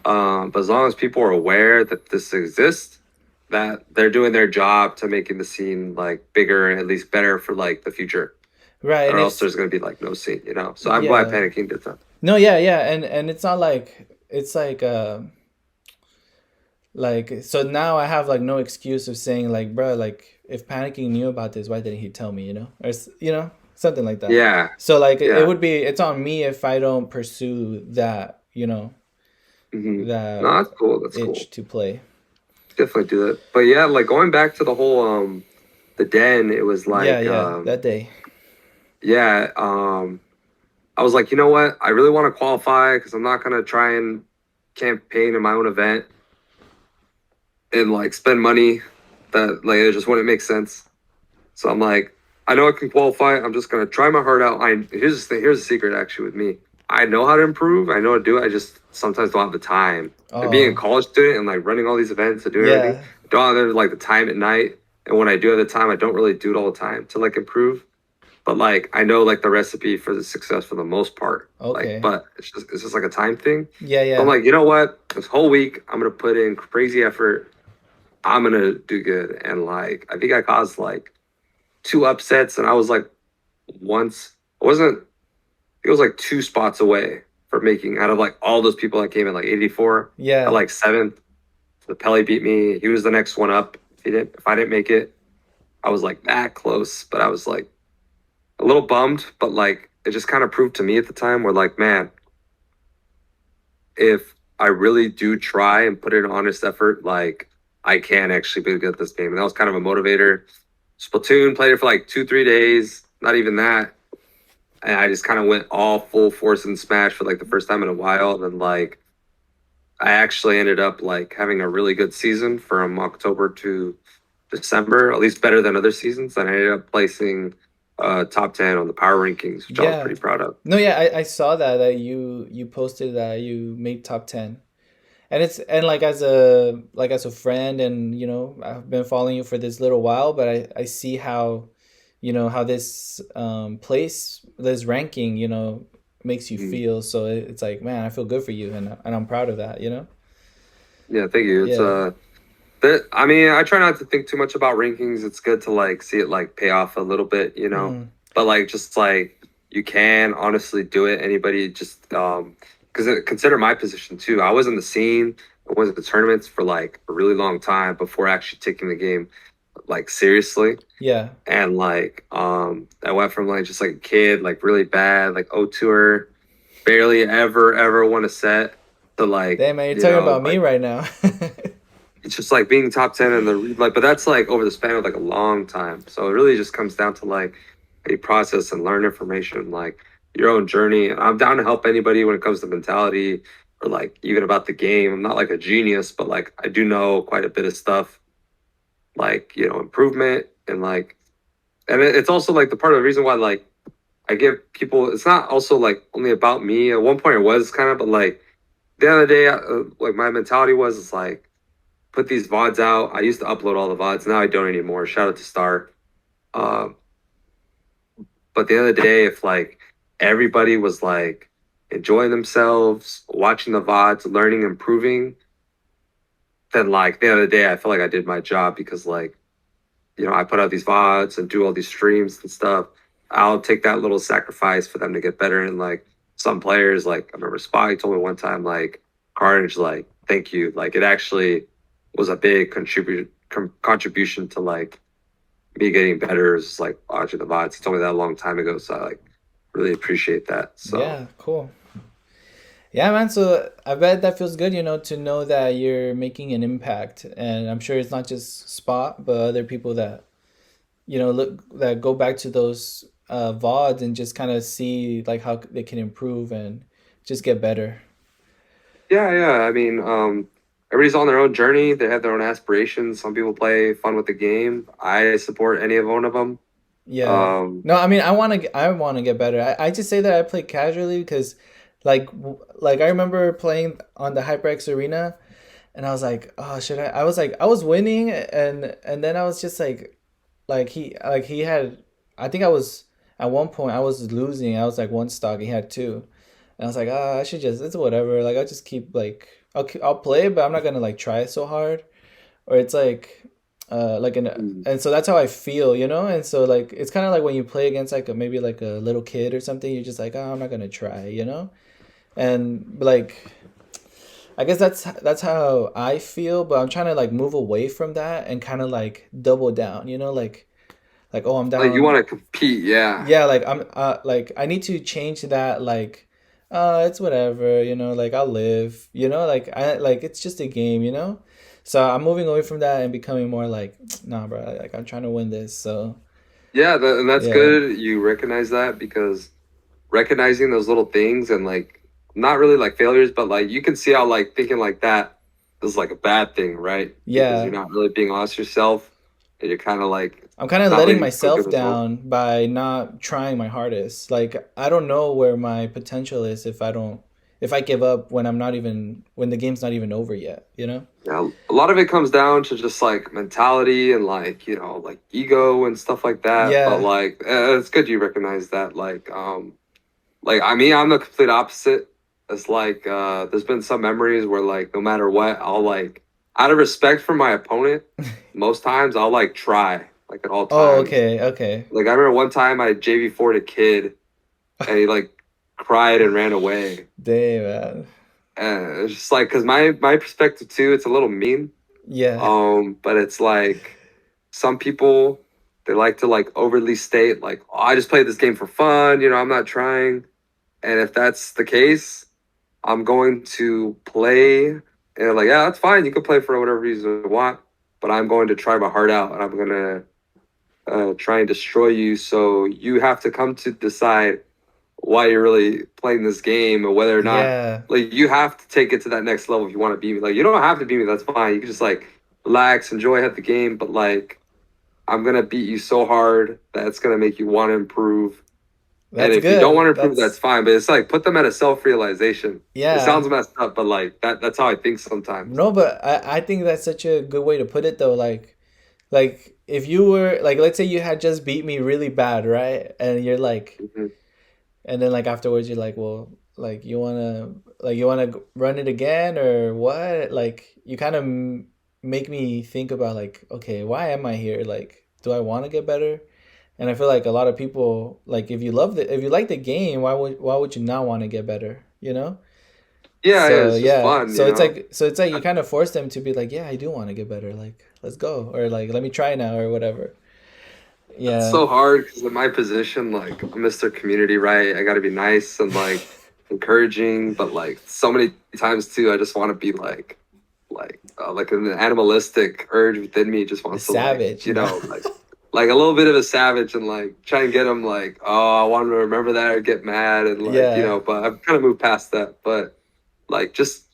But as long as people are aware that this exists, that they're doing their job to making the scene like bigger and at least better for like the future, Right, or and else it's there's gonna be like no scene, you know. So I'm glad yeah. Panic King did that. No, yeah, yeah, and it's not like it's like so now I have like no excuse of saying like, bro, like if Panicking knew about this, why didn't he tell me? Or something like that. Yeah, So like it yeah. would be it's on me if I don't pursue that No, that that's cool. That's cool. itch to play. Definitely do that. But yeah, like going back to the whole the den, it was Yeah, like yeah, that day. yeah, I was like, you know what? I really want to qualify because I'm not gonna try and campaign in my own event and like spend money that like it just wouldn't make sense. So I'm like, I know I can qualify. I'm just gonna try my heart out. Here's the thing. Here's the secret actually with me. I know how to improve. I know how to do it. I just sometimes don't have the time. And being a Oh, college student and like running all these events and doing everything, yeah. I don't have like the time at night. And when I do have the time, I don't really do it all the time to like improve. But like I know like the recipe for the success for the most part. Like, Okay. but it's just like a time thing. Yeah, So I'm yeah. like, you know what? This whole week I'm gonna put in crazy effort. I'm gonna do good. And like I think I caused like two upsets, and I was like once I wasn't. It was like two spots away from making out of like all those people that came in like 84 at Yeah. like seventh. The Pelly beat me. He was the next one up. If I didn't make it, I was like that close, but I was like a little bummed. But like it just kind of proved to me at the time, where like man, if I really do try and put in an honest effort, like I can actually be good at this game. And that was kind of a motivator. Splatoon played it for like 2-3 days, not even that. And I just kind of went all full force in Smash for like the first time in a while. And then like I actually ended up like having a really good season from October to December, at least better than other seasons. And I ended up placing top 10 on the power rankings, which I was Yeah. pretty proud of. No, yeah, I saw that you posted that you made top 10. And like as a friend, and I've been following you for this little while, but I see how how this ranking makes you Mhm. feel. So it's like, man, I feel good for you, and I'm proud of that. Yeah, thank you. It's Yeah. I mean, I try not to think too much about rankings. It's good to like see it like pay off a little bit, you know. Hmm. But like just like you can honestly do it. Anybody just because consider my position too. I was in the scene, I was at the tournaments for like a really long time before actually taking the game like seriously. Yeah. And like I went from like just like a kid, like really bad, like O tour, barely ever won a set to like, Damn, man, you're talking about me like right now. it's just like being top 10 in the like, but that's like over the span of like a long time. So it really just comes down to like a process and learn information, like your own journey. And I'm down to help anybody when it comes to mentality or like even about the game. I'm not like a genius, but like I do know quite a bit of stuff, like, improvement and like, and it's also like the part of the reason why like I give people, it's not also like only about me. At one point it was kind of, but like the other day, like my mentality was, it's like, put these VODs out. I used to upload all the VODs. Now I don't anymore. Shout out to Star. Um, but the other day, if like everybody was like enjoying themselves, watching the VODs, learning, improving, then like the other day, I feel like I did my job because like, I put out these VODs and do all these streams and stuff. I'll take that little sacrifice for them to get better. And like some players, like I remember Spy told me one time, like Carnage, like, thank you. Like it actually was a big contribution to like me getting better is like watching the VODs. He told me that a long time ago. So I like really appreciate that. So Yeah, cool. Yeah, man. So I bet that feels good, to know that you're making an impact. And I'm sure it's not just Spot, but other people that, look that go back to those VODs and just kind of see like how they can improve and just get better. yeah. I mean, everybody's on their own journey. They have their own aspirations. Some people play fun with the game. I support any of one of them. Yeah. Um, No, I mean, I want to get better. I just say that I play casually because like I remember playing on the HyperX Arena, and I was like, oh, should I? I was like, I was winning, and then I was just like he had. I think I was at one point I was losing. I was like one stock. He had two, and I was like, I should just it's whatever. Like I'll just keep like I'll play, but I'm not gonna like try so hard. Or it's like an Mm. and so that's how I feel, you know. And so like it's kind of like when you play against like maybe like a little kid or something. You're just like, oh, I'm not gonna try, you know. And like I guess that's how I feel, but I'm trying to like move away from that and kind of like double down, you know, like oh I'm Like you want down, to compete, yeah. yeah, like I'm like I need to change that like it's whatever, you know, like I'll live, you know, like I like it's just a game, you know. So I'm moving away from that and becoming more like nah, bro, like I'm trying to win this. So Yeah, and that's yeah, good. You recognize that because recognizing those little things and like not really like failures, but like you can see how like thinking like that is like a bad thing, right? Because you're yeah, not really being honest with yourself and you're kind of like I'm kind it's of not letting leading to a good myself result. down by not trying my hardest. Like I don't know where my potential is if I don't if I give up when I'm not even when the game's not even over yet, you know? Yeah, a lot of it comes down to just like mentality and like, like ego and stuff like that. But Yeah. like it's good you recognize that. Like I mean, I'm the complete opposite. It's like there's been some memories where like no matter what, I'll like out of respect for my opponent, most times I'll like try like at all Oh, times. okay, okay. Like I remember one time I JV4'd a kid and he like cried and ran away. Damn, man. And it's just like because my perspective too, it's a little mean. Yeah. But it's like some people they like to like overly state like, oh, I just played this game for fun, I'm not trying. And if that's the case, I'm going to play. And they're like, yeah, that's fine. You can play for whatever reason you want, but I'm going to try my heart out and I'm going to try and destroy you. So you have to come to decide why you're really playing this game or whether or not, Yeah. like, you have to take it to that next level if you want to beat me. Like, you don't have to beat me. That's fine. You can just, like, relax, enjoy at the game. But, like, I'm going to beat you so hard that it's going to make you want to improve. And That's if you don't want to good. improve, that's fine. But it's like put them at a self realization. It Yeah. sounds messed up, but like that's how I think sometimes. No, but I think that's such a good way to put it though. Like if you were like let's say you had just beat me really bad, right? And you're like Mhm. and then like afterwards you're like, well, like you wanna run it again or what? Like you kind of make me think about like, okay, why am I here? Like, do I want to get better? And I feel like a lot of people like if you like the game, why would you not want to get better? You know? Yeah, yeah, So it's just yeah, fun, so it's like you kind of force them to be like, yeah, I do want to get better. Like, let's go, or like, let me try now, or whatever. It's Yeah, so hard because in my position, like I'm Mr. Community, right? I got to be nice and like encouraging, but like so many times too, I just want to be like an animalistic urge within me just a wants to like savage, you know. like a little bit of a savage and like try and get them like, oh, I want them to remember that or get mad and like Yeah, but I've kind of moved past that, but like just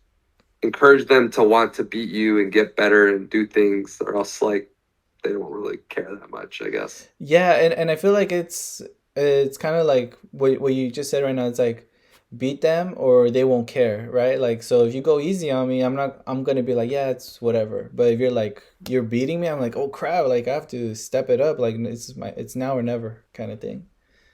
encourage them to want to beat you and get better and do things or else like they don't really care that much, I guess. yeah, and I feel like it's kind of like what you just said right now. It's like beat them or they won't care, right? Like, so if you go easy on me, I'm gonna be like, yeah, it's whatever. But if you're like you're beating me, I'm like, oh crap, like I have to step it up. Like it's now or never kind of thing.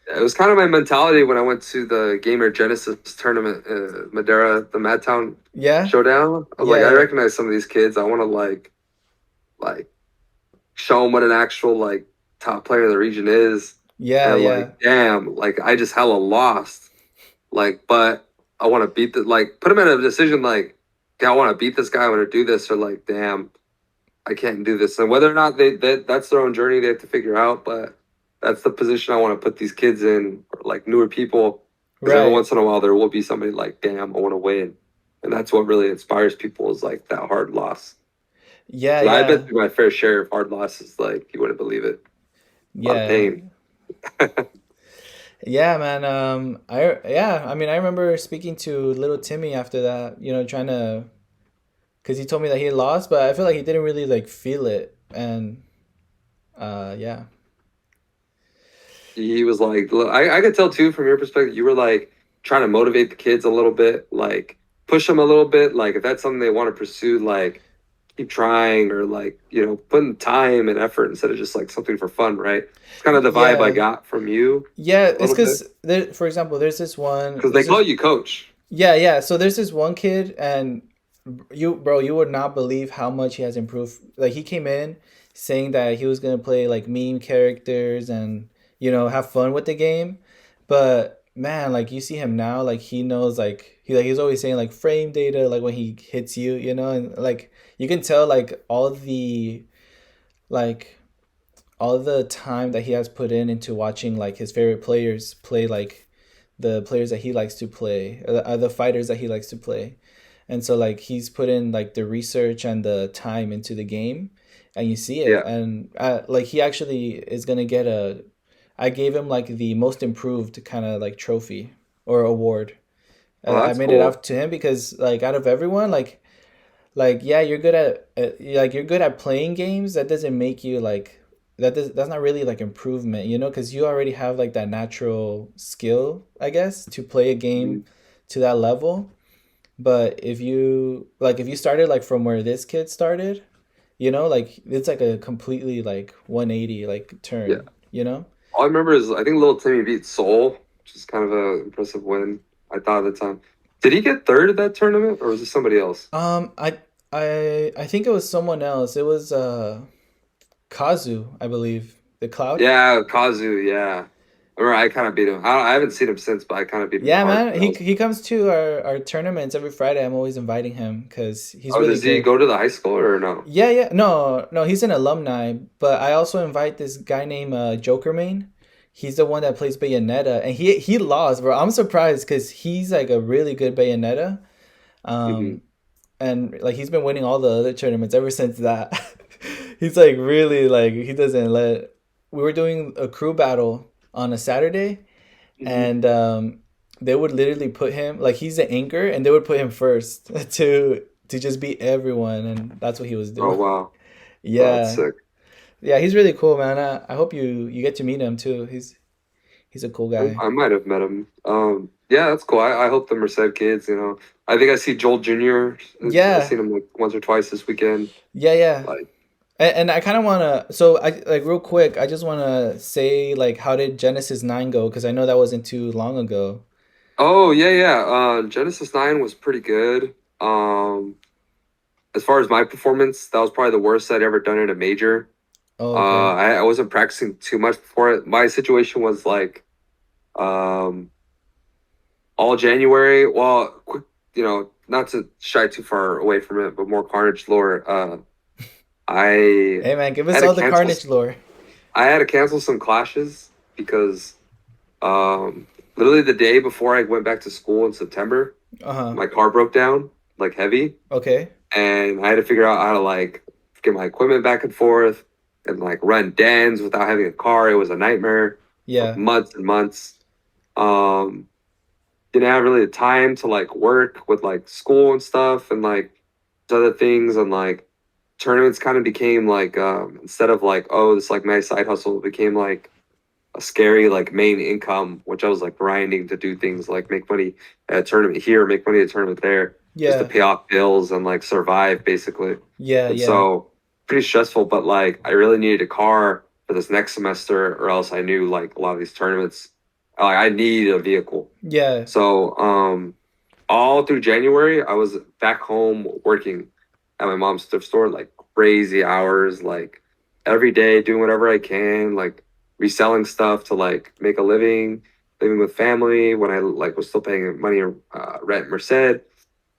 It was kind of my mentality when I went to the Gamer Genesis tournament, Madeira, the Madtown Yeah, showdown. I was like, yeah, I yeah, recognize some of these kids. I want to like show them what an actual like top player in the region is, yeah, and yeah. like, damn, like I just hella lost. Like, but I want to beat the like put them in a decision like, okay, I want to beat this guy. I want to do this, or like, damn, I can't do this. And whether or not that's their own journey, they have to figure out. But that's the position I want to put these kids in, or like newer people, because every Right. once in a while there will be somebody like, damn, I want to win, and that's what really inspires people is like that hard loss. Yeah, So I've been yeah, through my fair share of hard losses. Like you wouldn't believe it, a lot of yeah, pain. yeah, man. Yeah, I mean, I remember speaking to little Timmy after that. You know, trying to, cause he told me that he lost, but I feel like he didn't really like feel it, and yeah, He was like, look, I could tell too from your perspective, you were like trying to motivate the kids a little bit, like. push them a little bit. Like if that's something they want to pursue, like keep trying or like, putting time and effort instead of just like something for fun, right? It's kind of the vibe I Yeah, got from you yeah. a It's little bit. because there, for example, there's this one. Because they There's call this. you coach. Yeah, yeah. So there's this one kid, and bro, you would not believe how much he has improved. Like he came in saying that he was gonna play like meme characters and have fun with the game, but man, like you see him now, like he knows he's always saying like frame data, like when he hits you, and like you can tell like all the time that he has put in into watching like his favorite players play like the players that he likes to play, the fighters that he likes to play. And so like he's put in like the research and the time into the game, and you see it. Yeah. And like he actually is gonna get a. I gave him like the most improved kind of like trophy or award. Oh, I that's made it cool. out to him because like out of everyone, like yeah, you're good at like you're good at playing games. That doesn't make you like that's not really like improvement, because you already have like that natural skill, I guess, to play a game Mhm. to that level. But if you started like from where this kid started, like it's like a completely like 180 like Yeah. turn, you know? All I remember is I think little Timmy beat Soul, which is kind of an impressive win, I thought at the time. Did he get third at that tournament or was it somebody else? I think it was someone else. It was Kazu, I believe. The Cloud. Yeah, Kazu, yeah. I remember I kind of beat him. I haven't seen him since, but I kind of beat him Yeah, hard. man. He comes to our tournaments every Friday. I'm always inviting him because he's Oh, really does he good. go to the high school or no? Yeah, yeah. No, no, he's an alumni. But I also invite this guy named Joker Main. He's the one that plays Bayonetta, and he lost, bro. I'm surprised because he's like a really good Bayonetta. Hmm. Um, and like he's been winning all the other tournaments ever since that. He's like really like he doesn't let. We were doing a crew battle on a Saturday, Hmm. and they would literally put him like he's the anchor, and they would put him first to just beat everyone, and that's what he was Oh doing. wow, oh, that's Yeah, sick. yeah, he's really cool, man. I hope you get to meet him too. He's a cool guy. I might have met him. Yeah, that's cool. I hope the Merced kids, I think I see Joel Jr. I Yeah, seen him like once or twice this weekend. yeah, yeah. Like, And I kind of want to, so I like real quick, I just want to say like how did Genesis 9 go? Because I know that wasn't too long ago. oh yeah, yeah. Genesis 9 was pretty good. As far as my performance, that was probably the worst I'd ever done in a major. Oh, okay. I wasn't practicing too much before it. My situation was like, um, all January. Well, quick, not to shy too far away from it, but more Carnage lore. I Hey man, give us had to all the cancel. Carnage lore. I had to cancel some classes because, literally the day before I went back to school in September, Uh-huh. my car broke down like heavy, Okay. and I had to figure out how to like get my equipment back and forth and like run dens without having a car. It was a nightmare for Yeah. months and months. Um, didn't have really the time to like work with like school and stuff and like other things and like tournaments kind of became like instead of like, oh, this like my side hustle, it became like a scary like main income, which I was like grinding to do things like make money at a tournament here, make money at a tournament there, just to Yeah. pay off bills and like survive basically. Yeah, And yeah. so pretty stressful, but like I really needed a car for this next semester, or else I knew like a lot of these tournaments, like I need a vehicle. Yeah. So all through January, I was back home working at my mom's thrift store, like crazy hours, like every day doing whatever I can, like reselling stuff to like make a living, living with family when I like was still paying money rent Merced,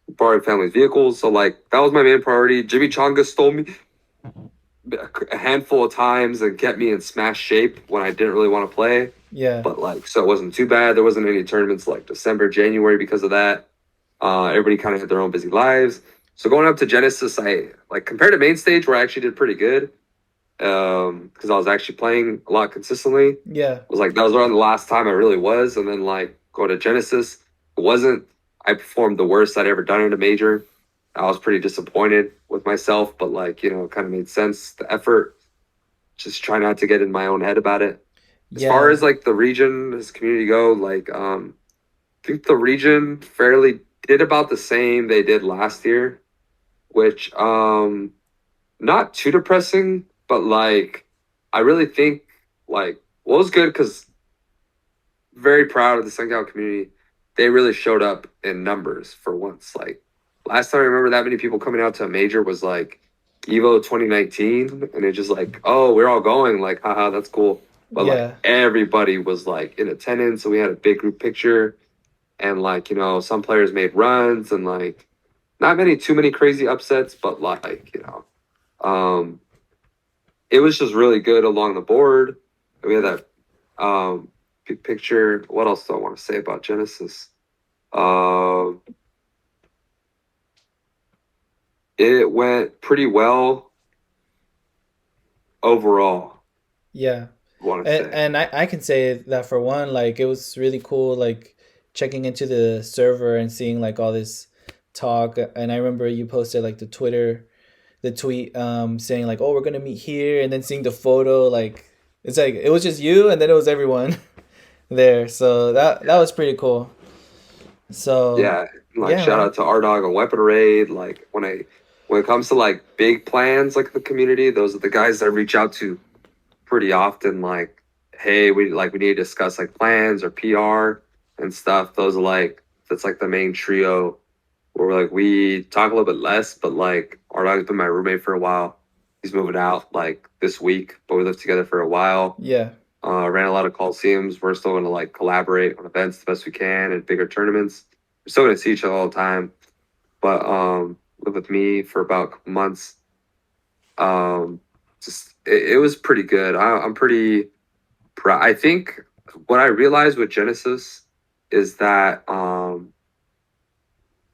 borrowing family's vehicles. So like that was my main priority. Jimmy Chonga stole me a handful of times and kept me in smash shape when I didn't really want to play. Yeah. But like, so it wasn't too bad. There wasn't any tournaments like December, January because of that. Everybody kind of had their own busy lives. So going up to Genesis, I like compared to main stage where I actually did pretty good. Because I was actually playing a lot consistently. It Yeah. was like that was around the last time I really was, and then like go to Genesis, it wasn't. I performed the worst I'd ever done in a major. I was pretty disappointed with myself, but like it kind of made sense. The effort, just try not to get in my own head about it. As far Yeah. as like the region, as community go, like I think the region fairly did about the same they did last year, which not too depressing, but like I really think like well, it was good because very proud of the CenCal community. They really showed up in numbers for once. Like last time I remember that many people coming out to a major was like Evo 2019, and it's just like, oh, we're all going, like, haha, that's cool. But like Yeah. everybody was like in attendance, so we had a big group picture, and like some players made runs, and like not too many crazy upsets, but like um, it was just really good along the board. We had that big picture. What else do I want to say about Genesis? Um, it went pretty well overall. Yeah. I want to And, say, and I can say that for one, like it was really cool, like checking into the server and seeing like all this talk. And I remember you posted like the tweet saying like, oh, we're gonna meet here, and then seeing the photo, like it's like it was just you, and then it was everyone there. So that yeah, was pretty cool. So yeah. Like yeah, shout man. out to RDOG on Weapon Raid. Like when it comes to like big plans, like the community, those are the guys that I reach out to pretty often. Like, hey, we need to discuss like plans or PR and stuff. Those are like that's like the main trio where like we talk a little bit less, but like our dog's been my roommate for a while. He's moving out like this week, but we lived together for a while. Yeah, Ran a lot of coliseums. We're still going to like collaborate on events the best we can and bigger tournaments. We're still going to see each other all the time, but lived with me for about a couple months. Um, just it was pretty good. I'm pretty proud. I think what I realized with Genesis is that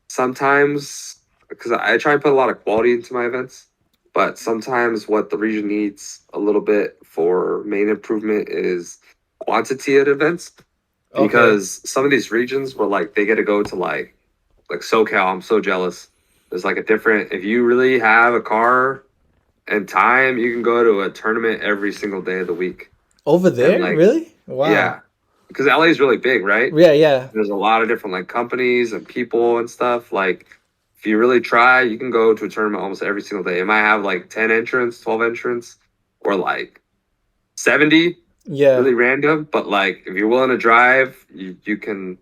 sometimes because I try and put a lot of quality into my events, but sometimes what the region needs a little bit for main improvement is quantity at events okay. because some of these regions were like they get to go to like SoCal. I'm so jealous. There's like a different if you really have a car and time, you can go to a tournament every single day of the week. Over And there, like really? Wow. yeah, because LA is really big, right? Yeah, yeah, There's a lot of different like companies and people and stuff. Like if you really try, you can go to a tournament almost every single day. It might have like 10 entrants, 12 entrants, or like 70, yeah, really random. But like if you're willing to drive, you can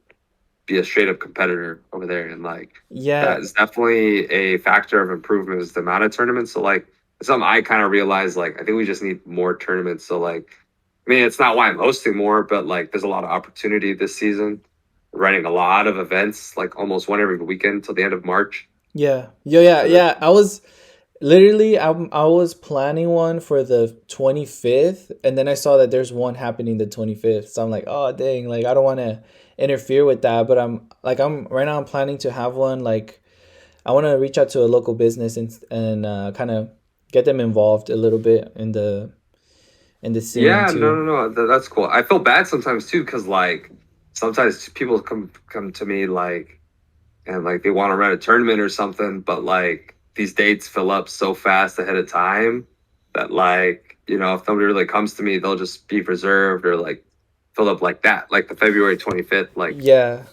be a straight up competitor over there. And like yeah, that is definitely a factor of improvement is the amount of tournaments. So like it's something I kind of realized like I think we just need more tournaments. So like I mean it's not why I'm hosting more, but like there's a lot of opportunity this season. Running a lot of events, like almost one every weekend till the end of March. yeah, yeah, yeah, So that, yeah. I was literally I was planning one for the 25th, and then I saw that there's one happening the 25th. So I'm like, oh dang, like I don't want to interfere with that, but I'm right now I'm planning to have one. Like I want to reach out to a local business and kind of get them involved a little bit in the scene yeah, no, too. no, no, that's cool. I feel bad sometimes too, because like sometimes people come to me like and like they want to run a tournament or something, but like these dates fill up so fast ahead of time that like if somebody really comes to me, they'll just be reserved or like fill up like that, like the February 25th, like Yeah.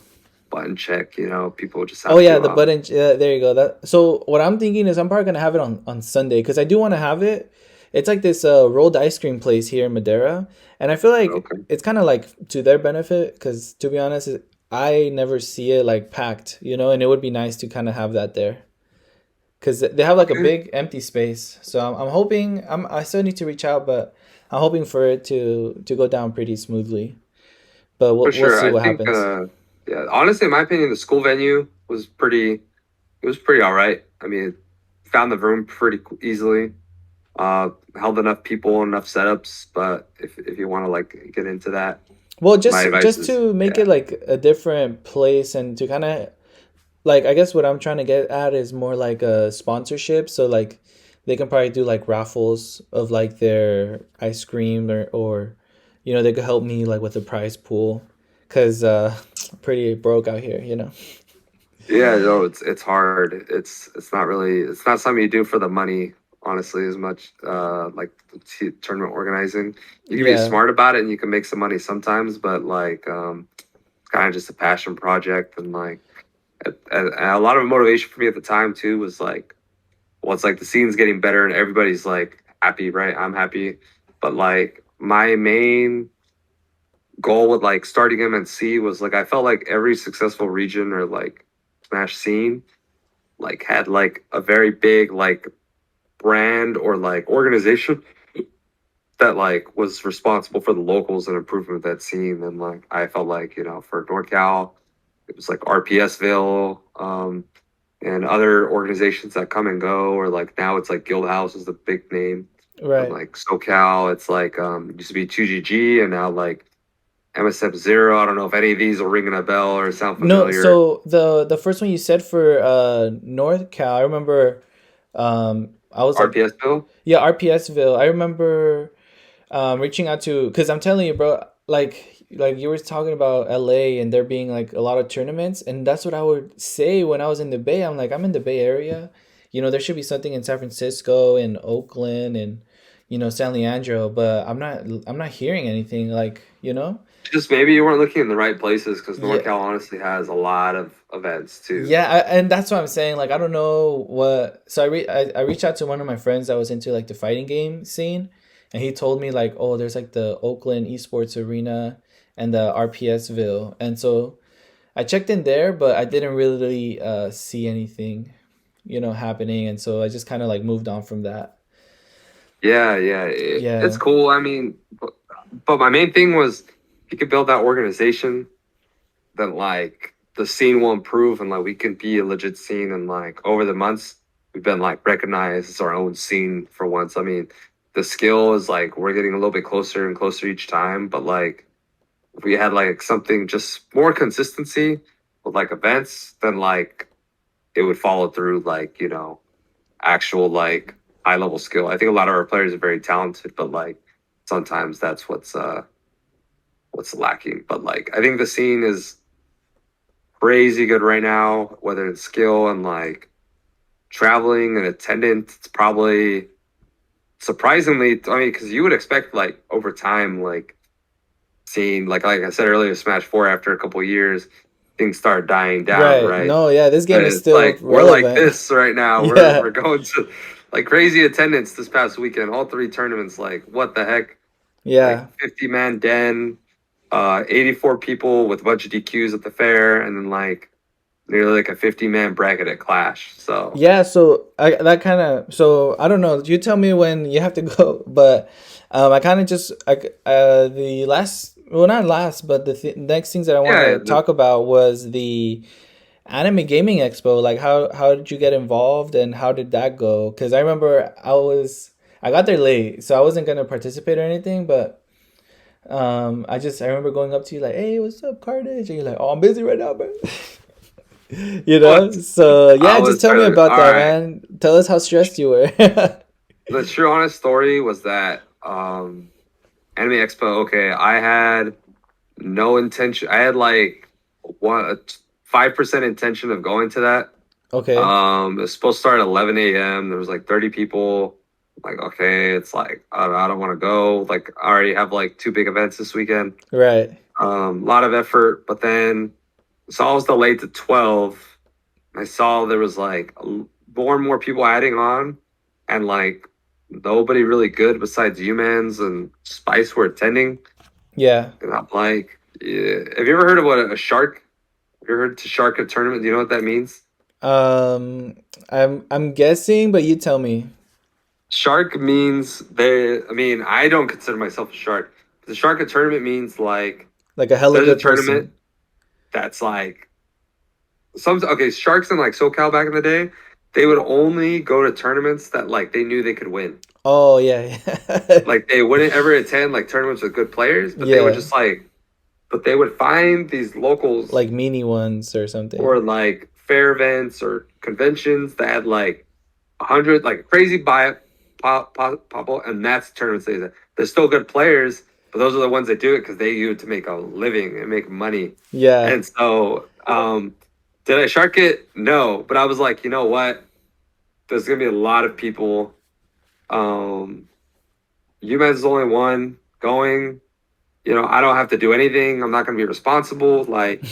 button check. People just Oh have yeah, to the button. Yeah, there you go. That. So what I'm thinking is I'm probably gonna have it on Sunday because I do want to have it. It's like this rolled ice cream place here in Madera, and I feel like okay. it's kind of like to their benefit because to be honest, I never see it like packed, and it would be nice to kind of have that there because they have like a Okay. big empty space. So I'm hoping I still need to reach out, but I'm hoping for it to go down pretty smoothly. But For we'll sure. see I what think happens. yeah, honestly in my opinion the school venue was pretty it was pretty all right. I mean, found the room pretty easily. Held enough people, enough setups, but if you want to like get into that, Well, my advice just is to make yeah. it like a different place and to kind of like I guess what I'm trying to get at is more like a sponsorship. So like they can probably do like raffles of like their ice cream or they could help me like with the prize pool cuz pretty broke out here. Yeah, no, it's hard. It's not really it's not something you do for the money, honestly, as much like tournament organizing. You can be Yeah. smart about it and you can make some money sometimes, but like it's kind of just a passion project and like and a lot of motivation for me at the time too was like, well, it's like the scene's getting better and everybody's like happy, right? I'm happy, but like my main goal with like starting MNC was like I felt like every successful region or like smash scene like had like a very big like brand or like organization that like was responsible for the locals and improvement of that scene. And like I felt like, you know, for NorCal, it was like RPSville, and other organizations that come and go, or like now it's like Guild House is the big name. And Right. like SoCal, it's like it used to be 2GG and now like MSF Zero. I don't know if any of these will ring a bell or sound No, familiar. so the first one you said for North Cal, I remember I was like, RPSville? yeah, RPSville. I remember reaching out to, because I'm telling you, bro, like you were talking about LA and there being like a lot of tournaments, and that's what I would say when I was in the Bay. I'm like, I'm in the Bay Area, there should be something in San Francisco and Oakland and San Leandro, but I'm not hearing anything, Just maybe you weren't looking in the right places because yeah. NorCal honestly has a lot of events too. Yeah, and that's what I'm saying. Like, I don't know what. So I reached out to one of my friends that was into like the fighting game scene, and he told me like, oh, there's like the Oakland Esports Arena and the RPSville, and so I checked in there, but I didn't really see anything, happening, and so I just kind of like moved on from that. Yeah, yeah, it's Yeah, cool. I mean, but my main thing was if you could build that organization, then like the scene will improve and like we can be a legit scene. And like over the months, we've been like recognized as our own scene for once. I mean, the skill is like we're getting a little bit closer and closer each time. But like if we had like something just more consistency with like events, then like it would follow through like, you know, actual like high level skill. I think a lot of our players are very talented, but like sometimes that's what's lacking. But like I think the scene is crazy good right now, whether it's skill and like traveling and attendance. It's probably surprisingly, I mean, because you would expect like over time, like seeing like I said earlier, Smash Four after a couple of years, things start dying down, right. right? No, yeah, this But game is it's still like we're like relevant. this right now. Yeah, We're going to like crazy attendance this past weekend. All three tournaments. Like what the heck? Like yeah. 50-man den, 84 people with a bunch of DQs at the fair, and then like nearly like a 50-man bracket at Clash. So Yeah, so I don't know. You tell me when you have to go, but I kind of just the last, well, not last, but next things that I want yeah, to talk about was the Anime Gaming Expo. Like, how did you get involved and how did that go? Because I remember I got there late, so I wasn't gonna participate or anything, but I remember going up to you like, hey, what's up, Carnage? And you're like, oh, I'm busy right now, bro. what So I yeah, just was tell me about all that, right. man. Tell us how stressed you were. The true honest story was that Anime Expo. Okay, I had no intention. I had like one 5% intention of going to that. Okay. It was supposed to start at 11 a.m. There was like 30 people. Like, okay, it's like I don't want to go. Like, I already have like two big events this weekend. Right. A lot of effort, but then saw I was delayed to 12. I saw there was like more and more people adding on, and like nobody really good besides humans and Spice were attending. Yeah. And I'm like, yeah. Have you ever heard of what a shark? Have you ever heard to shark a tournament? Do you know what that means? Um, I'm guessing, but you tell me. Shark means they. I mean, I don't consider myself a shark. The shark a tournament means like Like a hella there's a good tournament person. that's like some okay sharks in like SoCal back in the day. They would only go to tournaments that like they knew they could win. Oh yeah, yeah. Like they wouldn't ever attend like tournaments with good players, but they would Yeah, just like, but they would find these locals like mini ones or something. or like fair events or conventions that had like 100 like crazy buy pop, and that's the tournaments they that they're still good players, but those are the ones that do it because they do it to make a living and make money. Yeah, And so, did I shark it? No, but I was like, you know what? There's gonna be a lot of people. Um, UMass is only one going. You know, I don't have to do anything. I'm not gonna be responsible. Like,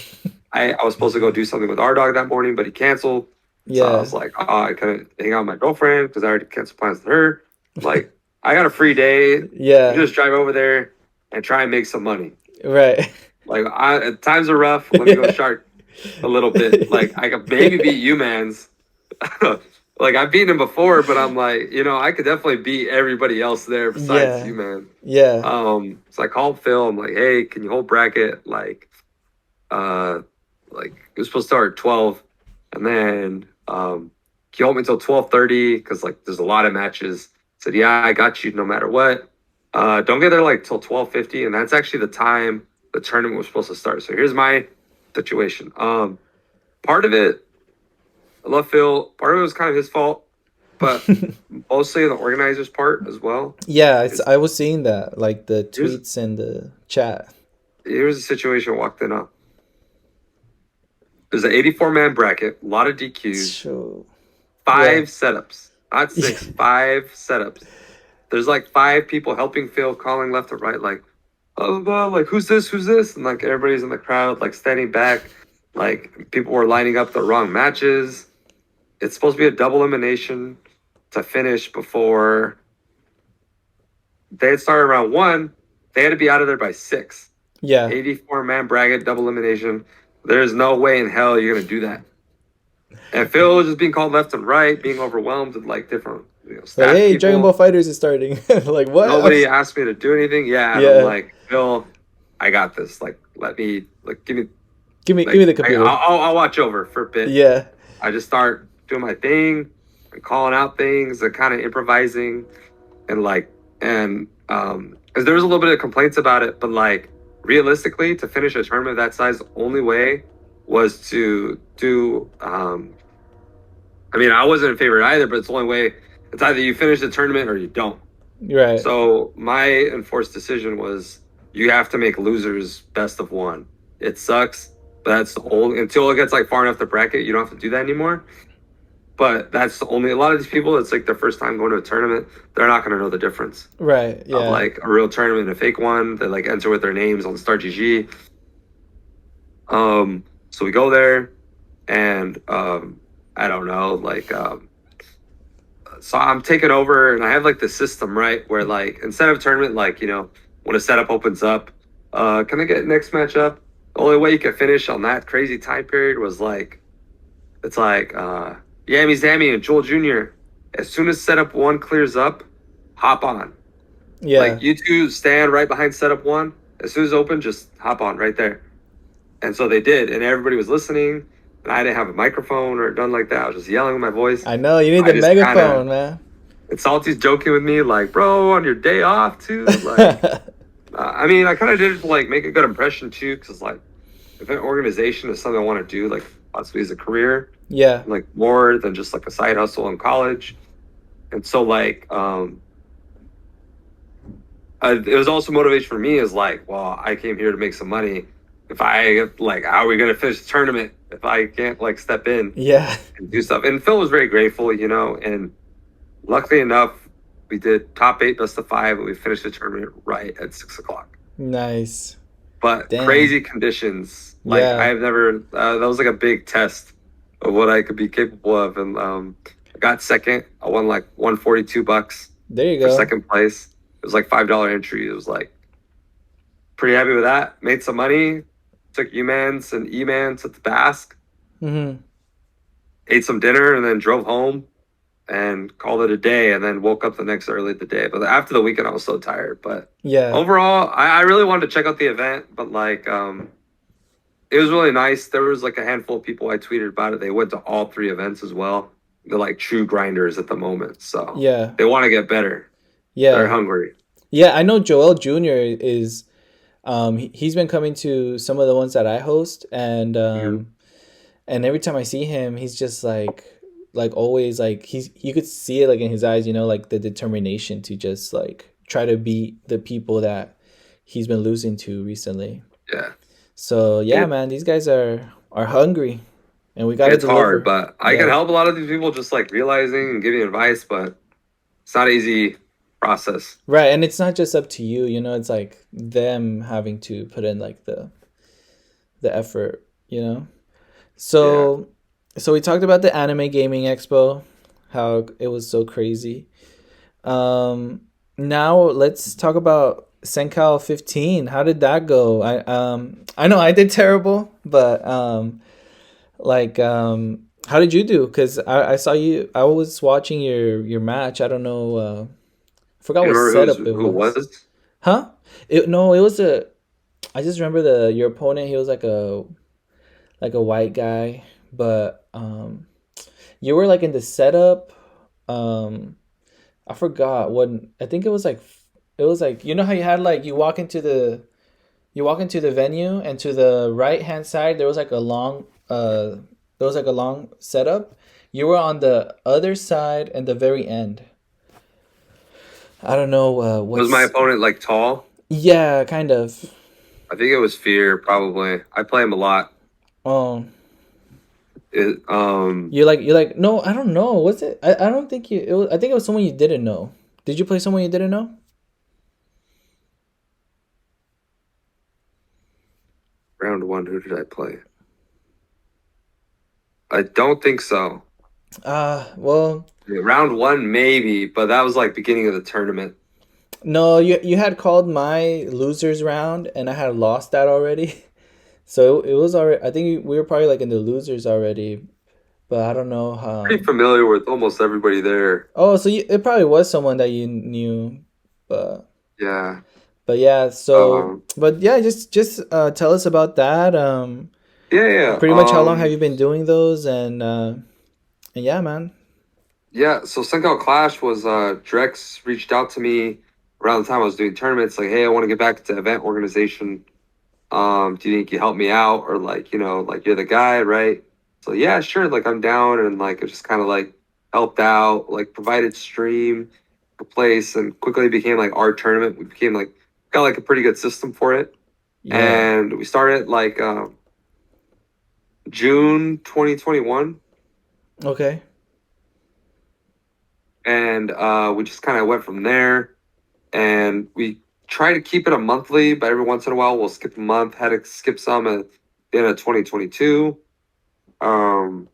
I was supposed to go do something with RDOG that morning, but he canceled. So I was Yeah. like, oh, I couldn't hang out with my girlfriend because I already canceled plans with her. Like, I got a free day. We Yeah. just drive over there and try and make some money. Right. Like, times are rough. Let me go shark a little bit. Like, I could maybe beat you, man's. Like, I've beaten him before, but I'm like, I could definitely beat everybody else there besides Yeah. you, man. Yeah. So I called Phil. I'm like, hey, can you hold bracket? Uh, like it was supposed to start at 12, and then he hold me until 12:30 because like there's a lot of matches. Said, yeah, I got you no matter what. Don't get there like till 12:50, and that's actually the time the tournament was supposed to start. So here's my situation. Part of it, I love Phil. Part of it was kind of his fault, but mostly the organizer's part as well. Yeah, Is I was seeing that, like the here's tweets and the chat. here's a situation I walked in on. There's an 84-man bracket, a lot of DQs, So, yeah. five setups, not six, five setups. There's like five people helping Phil, calling left or right, like, oh, like who's this, who's this, and like everybody's in the crowd, like standing back, like people were lining up the wrong matches. It's supposed to be a double elimination to finish before they had started around 1. They had to be out of there by 6. Yeah. 84-man bracket, double elimination. There's no way in hell you're gonna do that. And Phil was just being called left and right, being overwhelmed with like different Like, staff hey, Dragon Ball people. Fighters is starting. Like, what? Nobody asked me to do anything. Yeah, and I'm Yeah. like, Phil, I got this. Like, let me, like, give me, Give me like, the computer. I'll watch over for a bit. Yeah. I just start doing my thing and calling out things and kind of improvising and like, and because there was a little bit of complaints about it, but like realistically, to finish a tournament of that size, the only way was to do. I mean, I wasn't in favor either, but it's the only way. It's either you finish the tournament or you don't. Right. So my enforced decision was you have to make losers best of 1. It sucks, but that's the only until it gets like far enough to bracket, you don't have to do that anymore. But that's the only a lot of these people, it's like their first time going to a tournament, they're not gonna know the difference Right. of Yeah. like a real tournament and a fake one. They like enter with their names on Star GG. So we go there and I don't know, like so I'm taking over and I have like the system, right? Where like instead of tournament, like, when a setup opens up, can I get next match up? The only way you could finish on that crazy time period was like, it's like, Yami Zami and Joel Jr. As soon as setup 1 clears up, hop on. Yeah. Like you two stand right behind setup 1. As soon as open, just hop on right there. And so they did, and everybody was listening. And I didn't have a microphone or done like that. I was just yelling with my voice. I know you need I the just megaphone, man. And Salty's joking with me, like, bro, on your day off too. Like, I mean, I kind of did it to like make a good impression too, because like, if an organization is something I want to do, like possibly as a career, Yeah. like more than just like a side hustle in college. And so like, it was also motivation for me is like, well, I came here to make some money. If I like, how are we gonna finish the tournament if I can't like step in Yeah. and do stuff? And Phil was very grateful, and luckily enough, we did top 8 best of 5, and we finished the tournament right at 6:00. Nice. But Damn. crazy conditions, like Yeah. I've never. That was like a big test of what I could be capable of, and I got second. I won like $142 There you for go. second place. It was like $5 entry. It was like pretty happy with that. Made some money. Took U-Mans and E-Mans to the Basque. Mm-hmm. Ate some dinner and then drove home and called it a day. And then woke up the next early the day. But after the weekend, I was so tired. But Yeah. overall, I really wanted to check out the event. But like, it was really nice. There was like a handful of people I tweeted about it. They went to all 3 events as well. They're like true grinders at the moment. So Yeah. they want to get better. They're Yeah. hungry. Yeah. I know Joel Jr. is. He's been coming to some of the ones that I host, and and every time I see him, he's just like always like you could see it like in his eyes, like the determination to just like try to beat the people that he's been losing to recently. Yeah. So yeah, man, these guys are hungry, and we got to It's deliver. hard, but I Yeah. can help a lot of these people just like realizing and giving advice, but it's not an easy process. Right, and it's not just up to you, it's like them having to put in like the effort. you know. Yeah. So so we talked about the Anime Gaming Expo, how it was so crazy. Um, Now let's talk about CenCal 15. How did that go? I know I did terrible, but how did you do? Because I saw you. I was watching your match. I don't know. I forgot You what remember setup it who was. was? Huh? It no. It was a. I just remember the your opponent. He was like a white guy, but you were like in the setup. Um, I forgot what. I think it was like you know how you had like you walk into the venue and to the right hand side there was like a long setup. You were on the other side and the very end. I don't know Was my what's opponent like tall? yeah, kind of. I think it was Fear, probably. I play him a lot. Oh, It, you're like no, I don't know. Was it? I don't think you. It was, I think it was someone you didn't know. Did you play someone you didn't know? round one, who did I play? I don't think so. Well, Yeah, round one, maybe, but that was like beginning of the tournament. no, you had called my losers round and I had lost that already. So it was already. I think we were probably like in the losers already, but I don't know. Pretty familiar with almost everybody there. Oh, so it probably was someone that you knew, but Yeah. but yeah. So Um, but yeah, just tell us about that. yeah, yeah. Pretty much how long have you been doing those? And yeah, man. Yeah, so CenCal Clash was Drex reached out to me around the time I was doing tournaments, like, hey, I want to get back into event organization. Do you think you help me out? Or like, like you're the guy, right? So yeah, sure, like I'm down and like it just kind of like helped out, like provided stream a place and quickly became like our tournament. We became like got like a pretty good system for it. Yeah. And we started like June 2021 Okay. and we just kind of went from there. And we try to keep it a monthly, but every once in a while we'll skip a month. Had to skip some at the end of 2022. Um,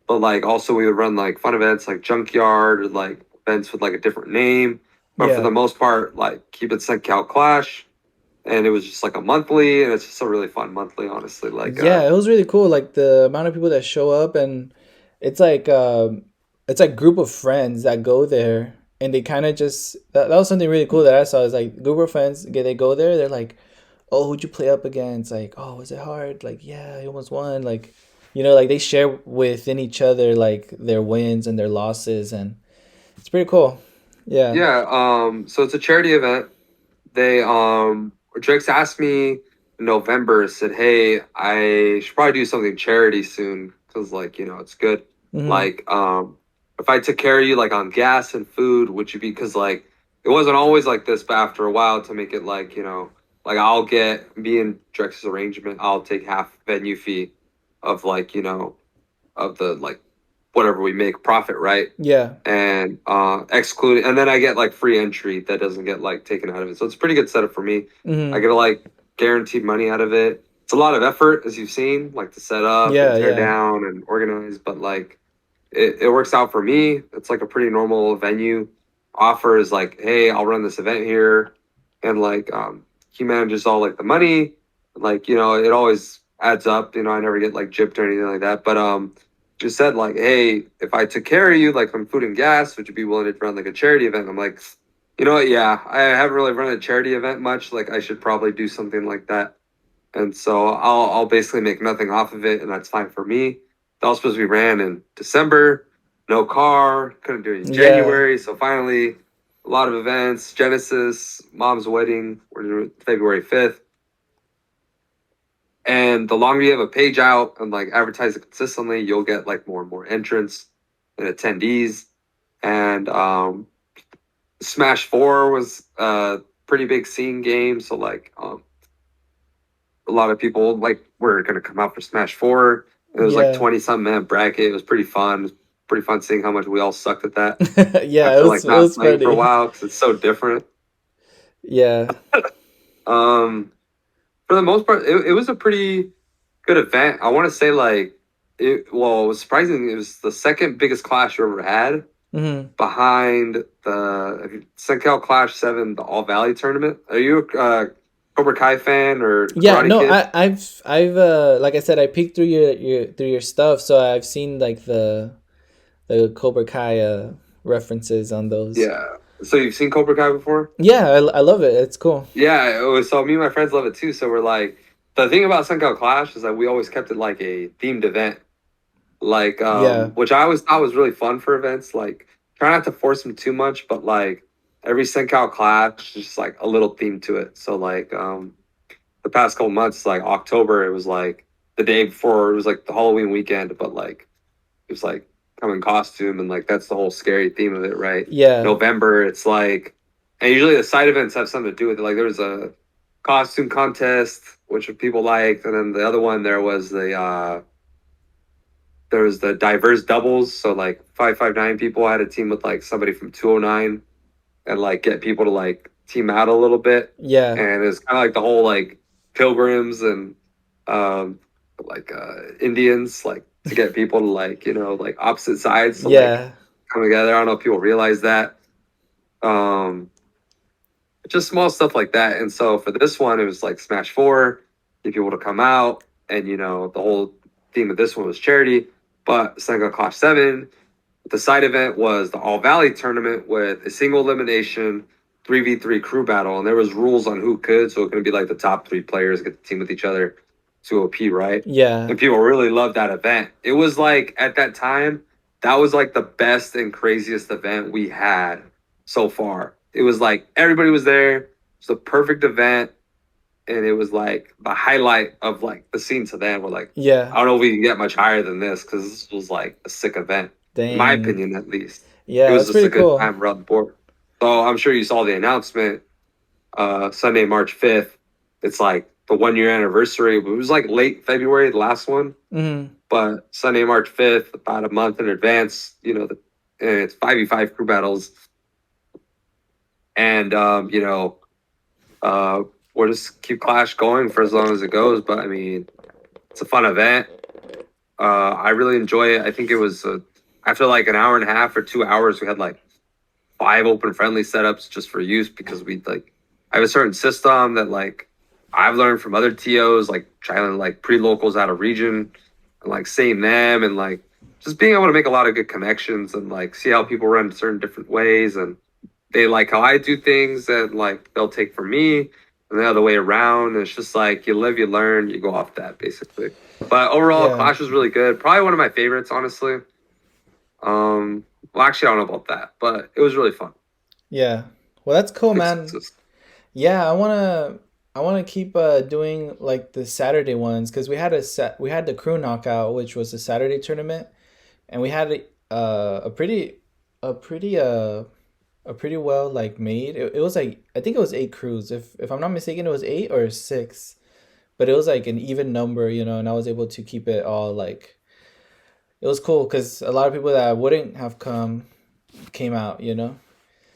but like also we would run like fun events like Junkyard or like events with like a different name. But for Yeah. the most part, like keep it CenCal Clash. And it was just like a monthly, and it's just a really fun monthly, honestly. Like, Yeah, it was really cool. Like the amount of people that show up, and it's like it's like group of friends that go there, and they kind of just that was something really cool that I saw. Is like group of friends, they go there, they're like, "Oh, who'd you play up against?" Like, "Oh, was it hard?" Like, "Yeah, you almost won." Like, like they share within each other like their wins and their losses, and it's pretty cool. Yeah. yeah, so it's a charity event. They Drake's asked me in November, said, "Hey, I should probably do something charity soon because like it's good. Mm-hmm. Like if I took care of you like on gas and food, would you be? Because like it wasn't always like this, but after a while to make it like like I'll get me and Drex's arrangement. I'll take half venue fee of like of the like whatever we make profit, right? Yeah. And excluding, and then I get like free entry that doesn't get like taken out of it. So it's a pretty good setup for me. I Mm-hmm. get like guaranteed money out of it. It's a lot of effort, as you've seen, like to set up and Yeah. tear Yeah. down and organize, but like it works out for me. It's like a pretty normal venue. Offer is like, hey, I'll run this event here, and like he manages all like the money. Like it always adds up. I never get like gypped or anything like that. But just said like, hey, if I took care of you, like on food and gas, would you be willing to run like a charity event? I'm like, you know what? Yeah, I haven't really run a charity event much. Like I should probably do something like that. And so I'll basically make nothing off of it, and that's fine for me. That was supposed to be ran in December, no car, couldn't do it in Yeah. January. So finally, a lot of events, Genesis, mom's wedding, we're doing February 5th. And the longer you have a page out and like advertise it consistently, you'll get like more and more entrants and attendees. And Smash 4 was a pretty big scene game. So like a lot of people like were gonna come out for Smash 4. It was like Yeah. 20 something minute bracket. It was pretty fun. Pretty fun seeing how much we all sucked at that Yeah, after like it not was playing for a funny. while because it's so different. Yeah. Um, for the most part, it was a pretty Good event. I want to say like it. Well, it was surprising. It was the second biggest clash you ever had, Hmm. behind the CenCal Clash 7, the All Valley tournament. Are you a Cobra Kai fan or Yeah, Karate no, Kid? I've like I said, I peeked through your stuff, so I've seen like the Cobra Kai references on those. Yeah. So you've seen Cobra Kai before? Yeah, I love it. It's cool. Yeah. So me and my friends love it too. So we're like, the thing about CenCal Clash is that we always kept it like a themed event, like Yeah, which I always thought was really fun for events. Like, try not to force them too much, but like every CenCal Clash, just like a little theme to it. So like the past couple months, like October, it was like the day before, it was like the Halloween weekend, but like it was like come in costume, and like that's the whole scary theme of it, right? yeah, November, it's like, and usually the side events have something to do with it. Like there was a costume contest, which people liked, and then the other one there was the diverse doubles. So like 559 people had a team with like somebody from 209, and like get people to like team out a little bit. yeah, And it's kind of like the whole like pilgrims and Indians, like to get people to like, like opposite sides to like yeah, come together. I don't know if people realize that. Um, just small stuff like that. And so for this one, it was like Smash 4, get people to come out. And, the whole theme of this one was charity. But Senga Clash 7, the side event was the All Valley tournament with a single elimination 3v3 crew battle. And there was rules on who could. So it could be like the top three players get to team with each other to OP, right? yeah, And people really loved that event. It was like, at that time, that was like the best and craziest event we had so far. It was like everybody was there. It was a perfect event. And it was like the highlight of like the scene to them. We're like, yeah. I don't know if we can get much higher than this, because this was like a sick event, in my Dang. opinion, at least. It Yeah, was that's just pretty a good cool. time around the board. So I'm sure you saw the announcement, Sunday, March 5th. It's like the 1 year anniversary. It was like late February, the last one. Hmm. But Sunday, March 5th, about a month in advance, and it's 5v5 crew battles. And, uh, we'll just keep Clash going for as long as it goes. But I mean, it's a fun event. I really enjoy it. I think it was after like an hour and a half or 2 hours, we had like 5 open friendly setups just for use, because we like, I have a certain system that like I've learned from other TOs, like trying to like pre locals out of region and like seeing them, and like just being able to make a lot of good connections and like see how people run certain different ways, and they like how I do things, and like they'll take from me, and the other way around. And it's just like you live, you learn, you go off that basically. But overall, Yeah, Clash was really good. Probably one of my favorites, honestly. Well, actually, I don't know about that, but it was really fun. yeah. Well, that's cool, Good man. success. Yeah, I wanna keep doing like the Saturday ones because we had the crew knockout, which was the Saturday tournament, and we had a a pretty uh a pretty well like made. It was like I think it was 8 crews. If I'm not mistaken, it was 8 or 6, but it was like an even number, and I was able to keep it all like it was cool because a lot of people that wouldn't have come came out.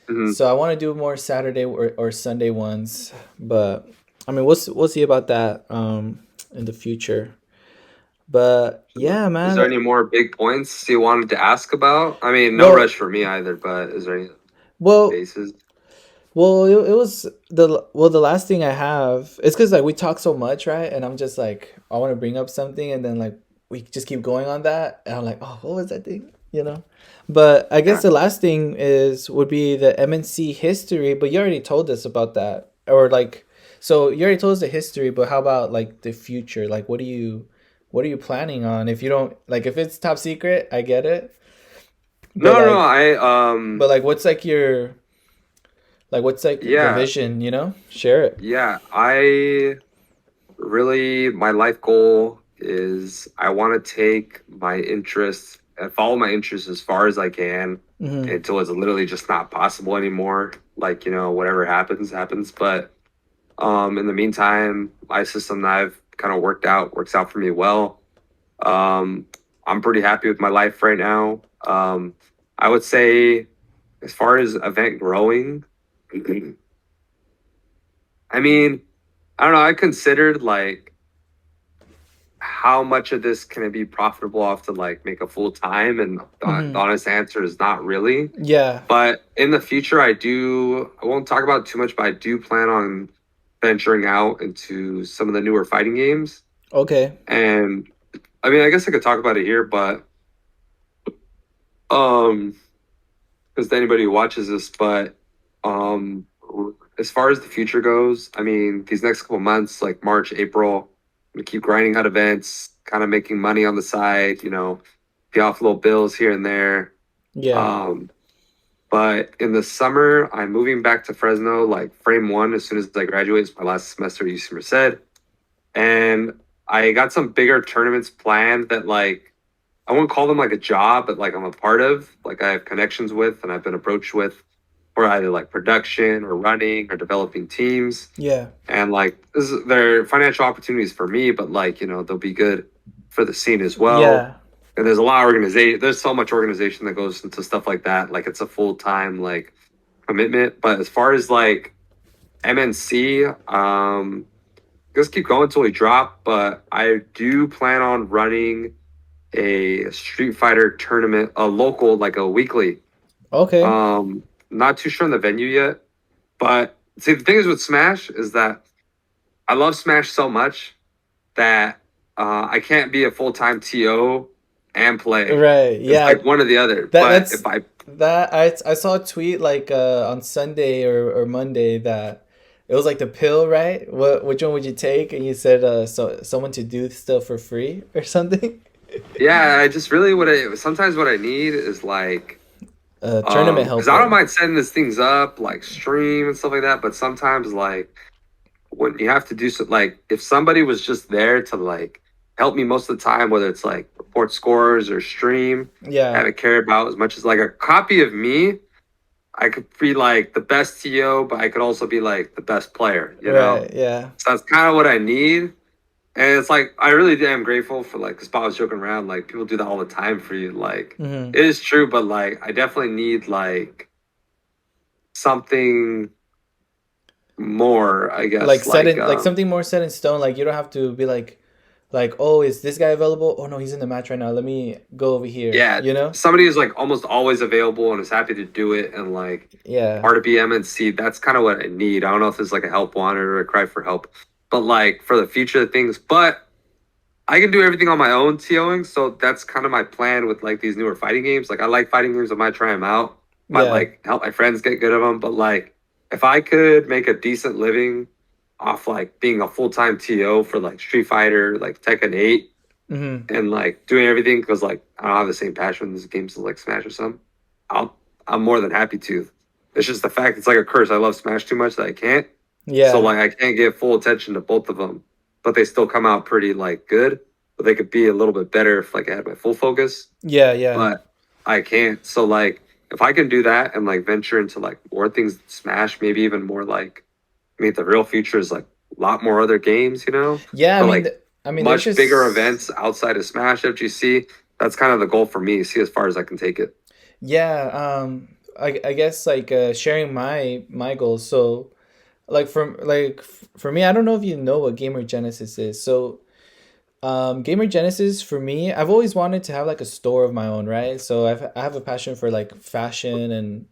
Hmm. So I want to do more Saturday or Sunday ones, but I mean we'll see about that in the future. But yeah, Is there man. any more big points you wanted to ask about? I mean, no Well, rush for me either, but is there any well, bases? it was the last thing I have. It's because like we talk so much, right? And I'm just like I want to bring up something, and then like we just keep going on that, and I'm like, oh, what was that thing? But I guess Yeah. the last thing would be the MNC history. But you already told us about that, or like, so you already told us the history. But how about like the future? Like, what are you planning on? If you don't like, if it's top secret, I get it. But No, no, like, I. what's like your what's like the Yeah, vision? Share it. yeah. I really, my life goal is I want to take my interests and follow my interests as far as I can, Mm-hmm. until it's literally just not possible anymore. Like, whatever happens, happens. But in the meantime, my system that I've kind of works out for me well. Um, I'm pretty happy with my life right now. I would say, as far as event growing, I mean, I don't know. I considered like how much of this can it be profitable off to like make a full time? And the Mm-hmm. honest answer is not really. Yeah. But in the future, I won't talk about it too much, but I do plan on venturing out into some of the newer fighting games. Okay. And I mean, I guess I could talk about it here, but um, because to anybody who watches this, but um, as far as the future goes, I mean, these next couple months, like March, April, I'm gonna keep grinding out events, kind of making money on the side, pay off little bills here and there. Yeah. Um, but in the summer, I'm moving back to Fresno, like frame one, as soon as I graduate. It's my last semester at UC Merced. And I got some bigger tournaments planned that like I wouldn't call them like a job, but like I'm a part of, like I have connections with and I've been approached with for either like production or running or developing teams. Yeah. And like they're financial opportunities for me, but like, they'll be good for the scene as well. Yeah. And there's a lot of organization, there's so much organization that goes into stuff like that. Like it's a full-time like commitment. But as far as like MNC, just keep going until we drop. But I do plan on running a Street Fighter tournament, a local, like a weekly. Okay. Not too sure on the venue yet, but see, the thing is with Smash is that I love Smash so much that I can't be a full time TO and play. Right. It's Yeah. like one or the other. That But that's if I, that I saw a tweet like on Sunday or Monday that it was like the pill, right? Which one would you take? And you said someone to do stuff for free or something. yeah, I just really sometimes what I need is like, Tournament because I don't helper. mind setting these things up, like stream and stuff like that. But sometimes like when you have to do so, like if somebody was just there to like help me most of the time, whether it's like report scores or stream, I Yeah. haven't cared about as much as like a copy of me. I could be like the best TO, but I could also be like the best player, you know? Right. Yeah. So that's kind of what I need. And it's like, I really am grateful for like, because Bob was joking around, like people do that all the time for you. Like, Hmm. it is true, but like, I definitely need like something more, I Like guess. set in like something more set in stone. Like you don't have to be like, oh, is this guy available? Oh no, he's in the match right now. Let me go over here. Yeah, You know? somebody who's like almost always available and is happy to do it and like Yeah. part of BMNC. That's kind of what I need. I don't know if it's like a help wanted or a cry for help, but like for the future of things. But I can do everything on my own TOing, so that's kind of my plan with like these newer fighting games. Like I like fighting games, I might try them out, might Yeah. like help my friends get good at them. But like if I could make a decent living off like being a full time TO for like Street Fighter, like Tekken 8, Hmm. and like doing everything because like I don't have the same passion in these games as like Smash or something, I'll I'm more than happy to. It's just the fact it's like a curse. I love Smash too much that I can't. So Yeah. like I can't give full attention to both of them, but they still come out pretty like good. But they could be a little bit better if like I had my full focus. Yeah. Yeah. But I can't. So like if I can do that and like venture into like more things, Smash, maybe even more like I mean the real future is like a lot more other games, Yeah. but like I mean, there's much bigger just events outside of Smash FGC. That's kind of the goal for me. See as far as I can take it. yeah. I guess like sharing my goals. So for me, I don't know if you know what Gamer Genesis is. So Gamer Genesis for me, I've always wanted to have like a store of my own, right? So I have a passion for like fashion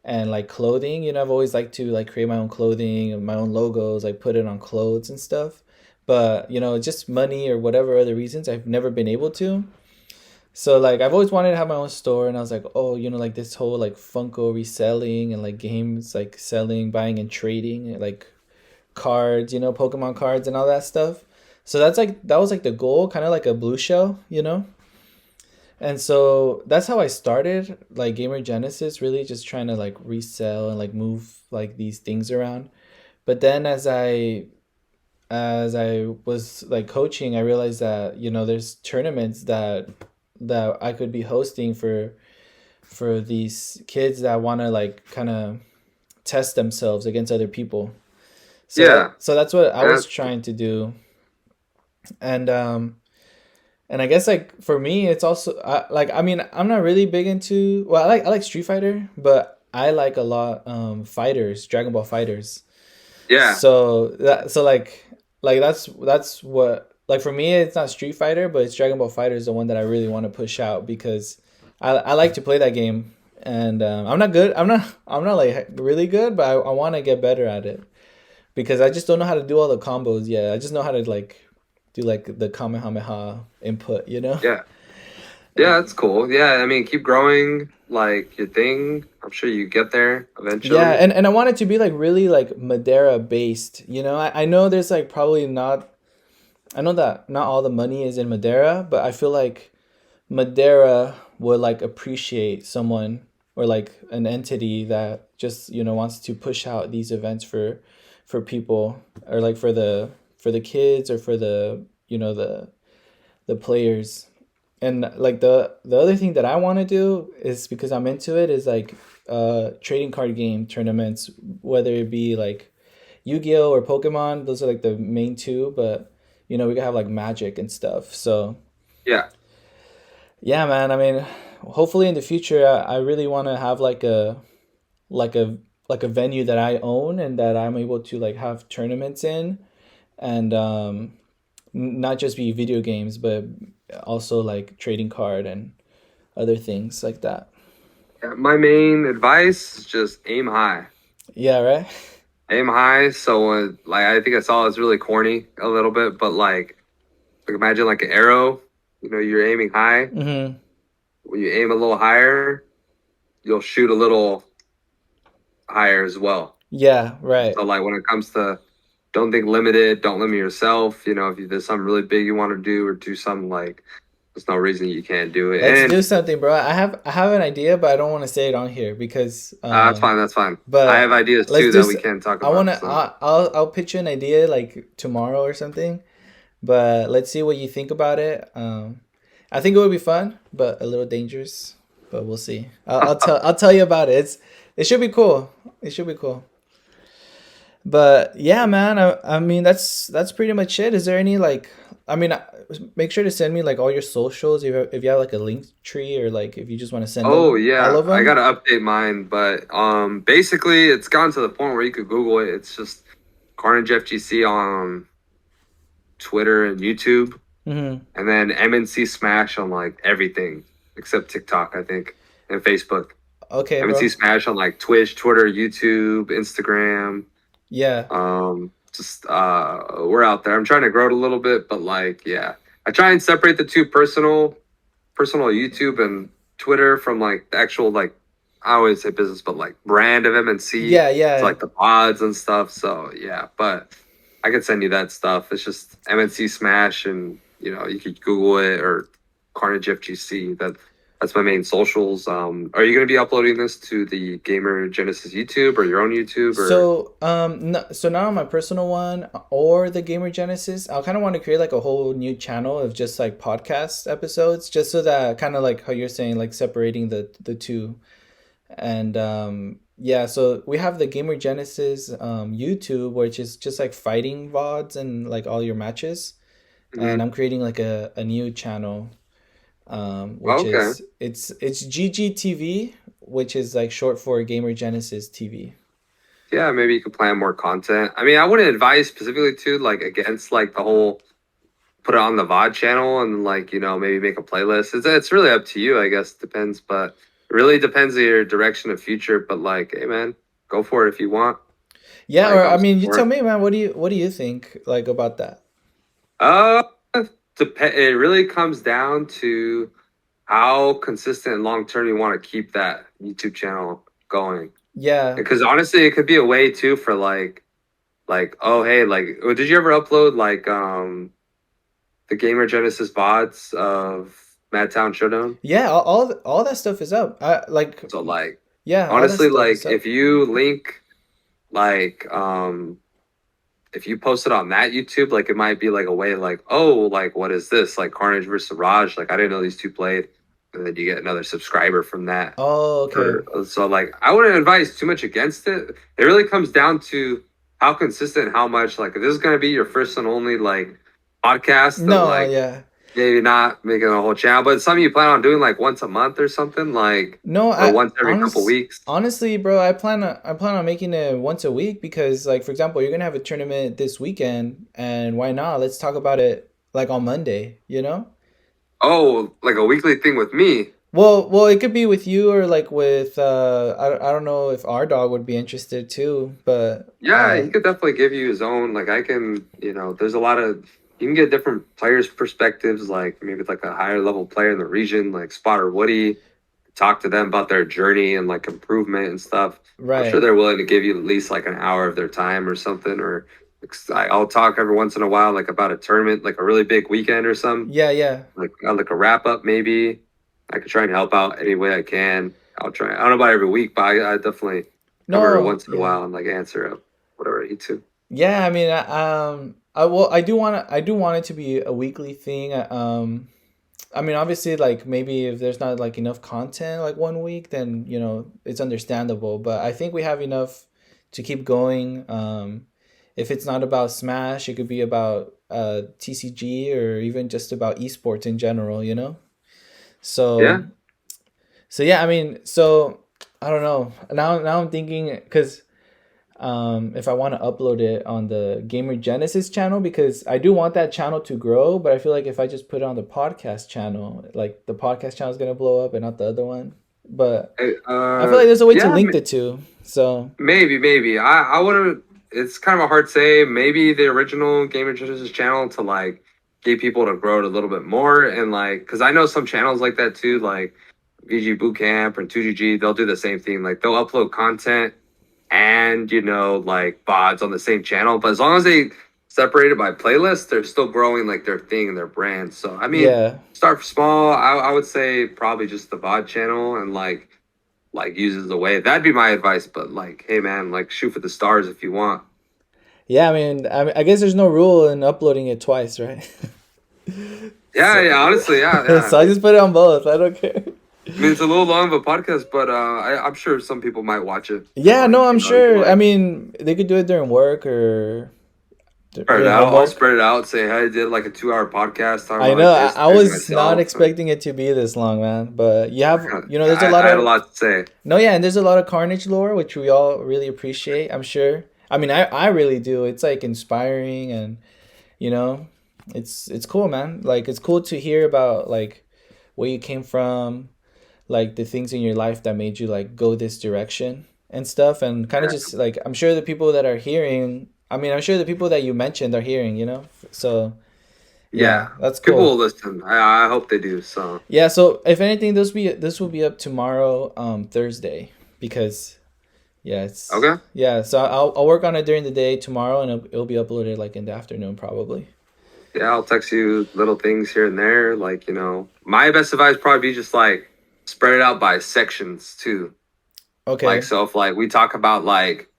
and like clothing. I've always liked to like create my own clothing and my own logos, like put it on clothes and stuff. But just money or whatever other reasons, I've never been able to. So like I've always wanted to have my own store, and I was like, oh, like this whole like Funko reselling and like games like selling, buying and trading, like cards, Pokemon cards and all that stuff. So that was like the goal, kind of like a blue shell. And so that's how I started like Gamer Genesis, really just trying to like resell and like move like these things around. But then as I was like coaching, I realized that there's tournaments that I could be hosting for these kids that want to like kind of test themselves against other people. So Yeah, that's what I was and trying to do. And I guess like for me it's also I mean, I'm not really big into, well, I like Street Fighter, but I like a lot fighters, Dragon Ball fighters. yeah, So like that's what like for me, it's not Street Fighter, but it's Dragon Ball Fighter is the one that I really want to push out because I like to play that game, and I'm not good. I'm not like really good, but I want to get better at it because I just don't know how to do all the combos yet. I just know how to like do like the Kamehameha input, you know? Yeah. Yeah, that's cool. Yeah, I mean, keep growing like your thing. I'm sure you get there Yeah, eventually. and I want it to be like really like Madeira based. You know, I know there's like probably not. I know that not all the money is in Madeira, but I feel like Madeira would like appreciate someone or like an entity that just wants to push out these events for people or like for the kids or for the the players. And like the other thing that I want to do is because I'm into it is like trading card game tournaments, whether it be like Yu-Gi-Oh or Pokemon. Those are like the main two, but we could have like Magic and stuff. So Yeah. yeah, man. I mean, hopefully in the future, I really want to have like a like a venue that I own and that I'm able to like have tournaments in, and not just be video games, but also like trading card and other things like that. Yeah, my main advice is just aim high. Yeah, right. Aim high. So, like, I think I saw it's really corny a little bit, but like imagine like an arrow. You know, you're aiming high. Mm-hmm. When you aim a little higher, you'll shoot a little higher as well. Yeah, right. So, like, when it comes to don't think limited, don't limit yourself. You know, if there's something really big you want to do or do something like, there's no reason you can't do it. Let's do And something, bro. I have an idea, but I don't want to say it on here because that's fine. That's fine. I have but ideas let's too do that s- we can talk I want about. to So, I'll pitch you an idea like tomorrow or something, but let's see what you think about it. I think it would be fun, but a little dangerous, but we'll see. I'll tell you about it. It should be cool. It should be cool. But yeah, man, I mean that's pretty much it. Is there any like I mean make sure to send me like all your socials if you have like a link tree or like if you just want to send oh them all yeah, of I them. gotta update mine, but basically it's gotten to the point where you could Google it. It's just Carnage FGC on Twitter and YouTube, Mm-hmm. and then MNC Smash on like everything except TikTok, I think, and Facebook. Okay, MNC bro. Smash on like Twitch, Twitter, YouTube, Instagram. Yeah. Just we're out there. I'm trying to grow it a little bit, but like yeah, I try and separate the two personal YouTube and Twitter from like the actual like I always say business, but like brand of MNC. Yeah, It's yeah. like the pods and stuff. So yeah, but I can send you that stuff. It's just MNC Smash, and you know you could Google it or Carnage FGC. That's my main socials. Are you going to be uploading this to the Gamer Genesis YouTube or your own YouTube or? So, no, so not on my personal one or the Gamer Genesis. I kind of want to create like a whole new channel of just like podcast episodes, just so that kind of like how you're saying, like separating the two. And yeah, so we have the Gamer Genesis YouTube, which is just like fighting VODs and like all your matches. And Mhm. I'm creating like a new channel, which Okay. is it's GGTV, which is like short for Gamer Genesis TV. Yeah, maybe you could plan more content. I mean, I wouldn't advise specifically to like against like the whole put it on the VOD channel and like, you know, maybe make a playlist. It's really up to you, I guess. Depends, but it really depends on your direction of future. But like, hey man, go for it if you want. Yeah, Like or I I'm mean, you tell support. me, man. What do you think like about that? Uh it really comes down to how consistent and long term you want to keep that YouTube channel going. Yeah, Because honestly, it could be a way too for like oh hey like did you ever upload like the Gamer Genesis VODs of Madtown Showdown? yeah. All that stuff is up. I like, So like yeah, all that honestly stuff like is if up. you link like if you post it on that YouTube, like it might be like a way like, oh, like what is this? Like Carnage versus Raj. Like I didn't know these two played. And then you get another subscriber from that. Oh, okay. For so like I wouldn't advise too much against it. It really comes down to how consistent, how much like if this is gonna be your first and only like podcast of No, like yeah. maybe not making a whole channel, but it's something you plan on doing like once a month or something, like No, or I once every couple weeks. honestly, bro, I plan on making it once a week because like for example, you're gonna have a tournament this weekend, and why not? Let's talk about it like on Monday, you know? Oh, like a weekly thing with me. Well, it could be with you or like with I don't know if our dog would be interested too, but Yeah, he could definitely give you his own. Like I can, there's a lot of you can get different players' perspectives. Like maybe like a higher level player in the region, like Spot or Woody. Talk to them about their journey and like improvement and stuff. I'm sure right. they're willing to give you at least like an hour of their time or something. Or I'll talk every once in a while like about a tournament, like a really big weekend or something, Yeah, yeah. like a wrap up maybe. I could try and help out any way I can. I'll try. I don't know about every week, but I definitely come every No, once in a yeah. while and like answer whatever I need to. Yeah, I mean, I do want it to be a weekly thing. I mean, obviously, like maybe if there's not like enough content like one week, then it's understandable. But I think we have enough to keep going. If it's not about Smash, it could be about TCG or even just about esports in general. Yeah, So yeah, I mean, so I don't know. Now I'm thinking because if I want to upload it on the Gamer Genesis channel because I do want that channel to grow, but I feel like if I just put it on the podcast channel, like the podcast channel is gonna blow up and not the other one. But I feel like there's a way to yeah, link the two. So maybe. I would have. It's kind of a hard say. Maybe the original Gamer Genesis channel to like get people to grow it a little bit more and like because I know some channels like that too, like VG Bootcamp and 2GG. They'll do the same thing. Like they'll upload content and like VODs on the same channel, but as long as they separate it by playlist, they're still growing like their thing and their brand. So I mean, yeah, start small. I would say probably just the VOD channel and like uses the wave. That'd be my advice. But like, hey man, like shoot for the stars if you want. yeah. I guess there's no rule in uploading it twice, right? Yeah, So yeah. Honestly, yeah. so I just put it on both. I don't care. I mean, it's a little long of a podcast, but I'm sure some people might watch it and Yeah, like no, I'm you can sure. I like mean, they could do it during work or spread it during out. I'll homework. spread it out. Say, hey, I did like a 2 hour podcast talking I about know. this, I introduce was not myself, and expecting it to be this long, man. But there's a I, lot I had a of lot to say. no, yeah, and there's a lot of Carnage lore, which we all really appreciate. I'm sure. I mean, I really do. It's like inspiring, and you know, it's cool, man. Like it's cool to hear about like where you came from, like the things in your life that made you like go this direction and stuff, and kind of just like I'm sure the people that are hearing. I mean, I'm sure the people that you mentioned are hearing. So yeah, Yeah, that's people will cool. listen. I hope they do. So Yeah, so if anything, this will be up tomorrow, Thursday, because yeah, okay, so I'll work on it during the day tomorrow, and it'll be uploaded like in the afternoon probably. yeah, I'll text you little things here and there. Like my best advice probably be just like spread it out by sections too. Like Okay, so, if like we talk about like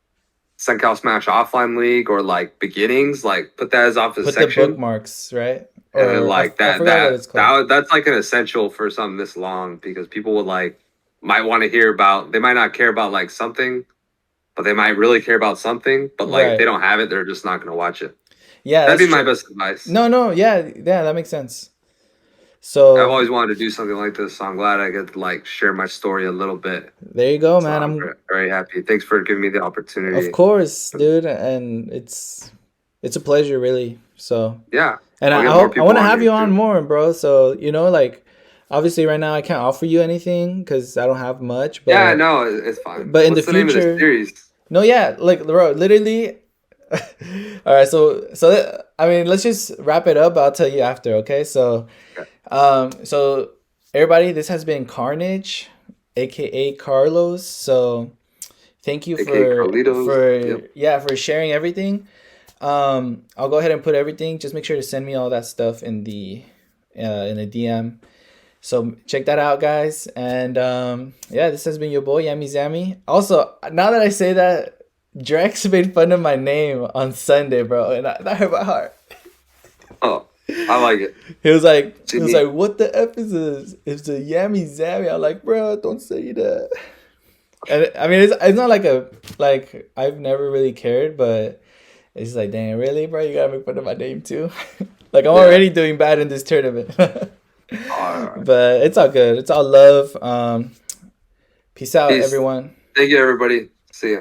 CenCal Smash Offline League or like beginnings, like put that as off a put the section. bookmarks right, And then or like I that forgot what that it's called. that that's like an essential for something this long because people would like might want to hear about they might not care about like something, but they might really care about something. But like if they Right. don't have it, they're just not gonna watch it. Yeah, That'd that's be my true. best advice. No, no, yeah, that makes sense. I've So always wanted to do something like this, so I'm glad I get to like share my story a little bit. there you go, So man. I'm I'm very happy. Thanks for giving me the Of opportunity. course, dude, and it's a pleasure, really. So. Yeah, And I'll I get more hope I people want to on have here you on too. more, bro. So like, obviously, right now I can't offer you anything because I don't have much. Yeah, no, it's fine. But in the What's the name of this future, series? no, yeah, like bro, literally. All right, so I mean, let's just wrap it up. I'll tell you after, okay? So, Okay. so everybody, this has been Carnage, aka Carlos. So thank you AKA Carlitos. Yep. for sharing everything. I'll go ahead and put everything. Just make sure to send me all that stuff in the DM. So check that out, guys. And yeah, this has been your boy Yami Zami. Also, now that I say that, Drex made fun of my name on Sunday, bro, and that hurt my heart. Oh, I like it. He was Jimmy. like, what the f is this? It's the Yami Zami. I'm like, bro, don't say that. And I mean, it's not like I've never really cared, but it's like, dang, really, bro? You gotta make fun of my name too. Like I'm Yeah. already doing bad in this tournament. All right. But it's all good. It's all love. Peace out, Peace. everyone. Thank you, everybody. See ya.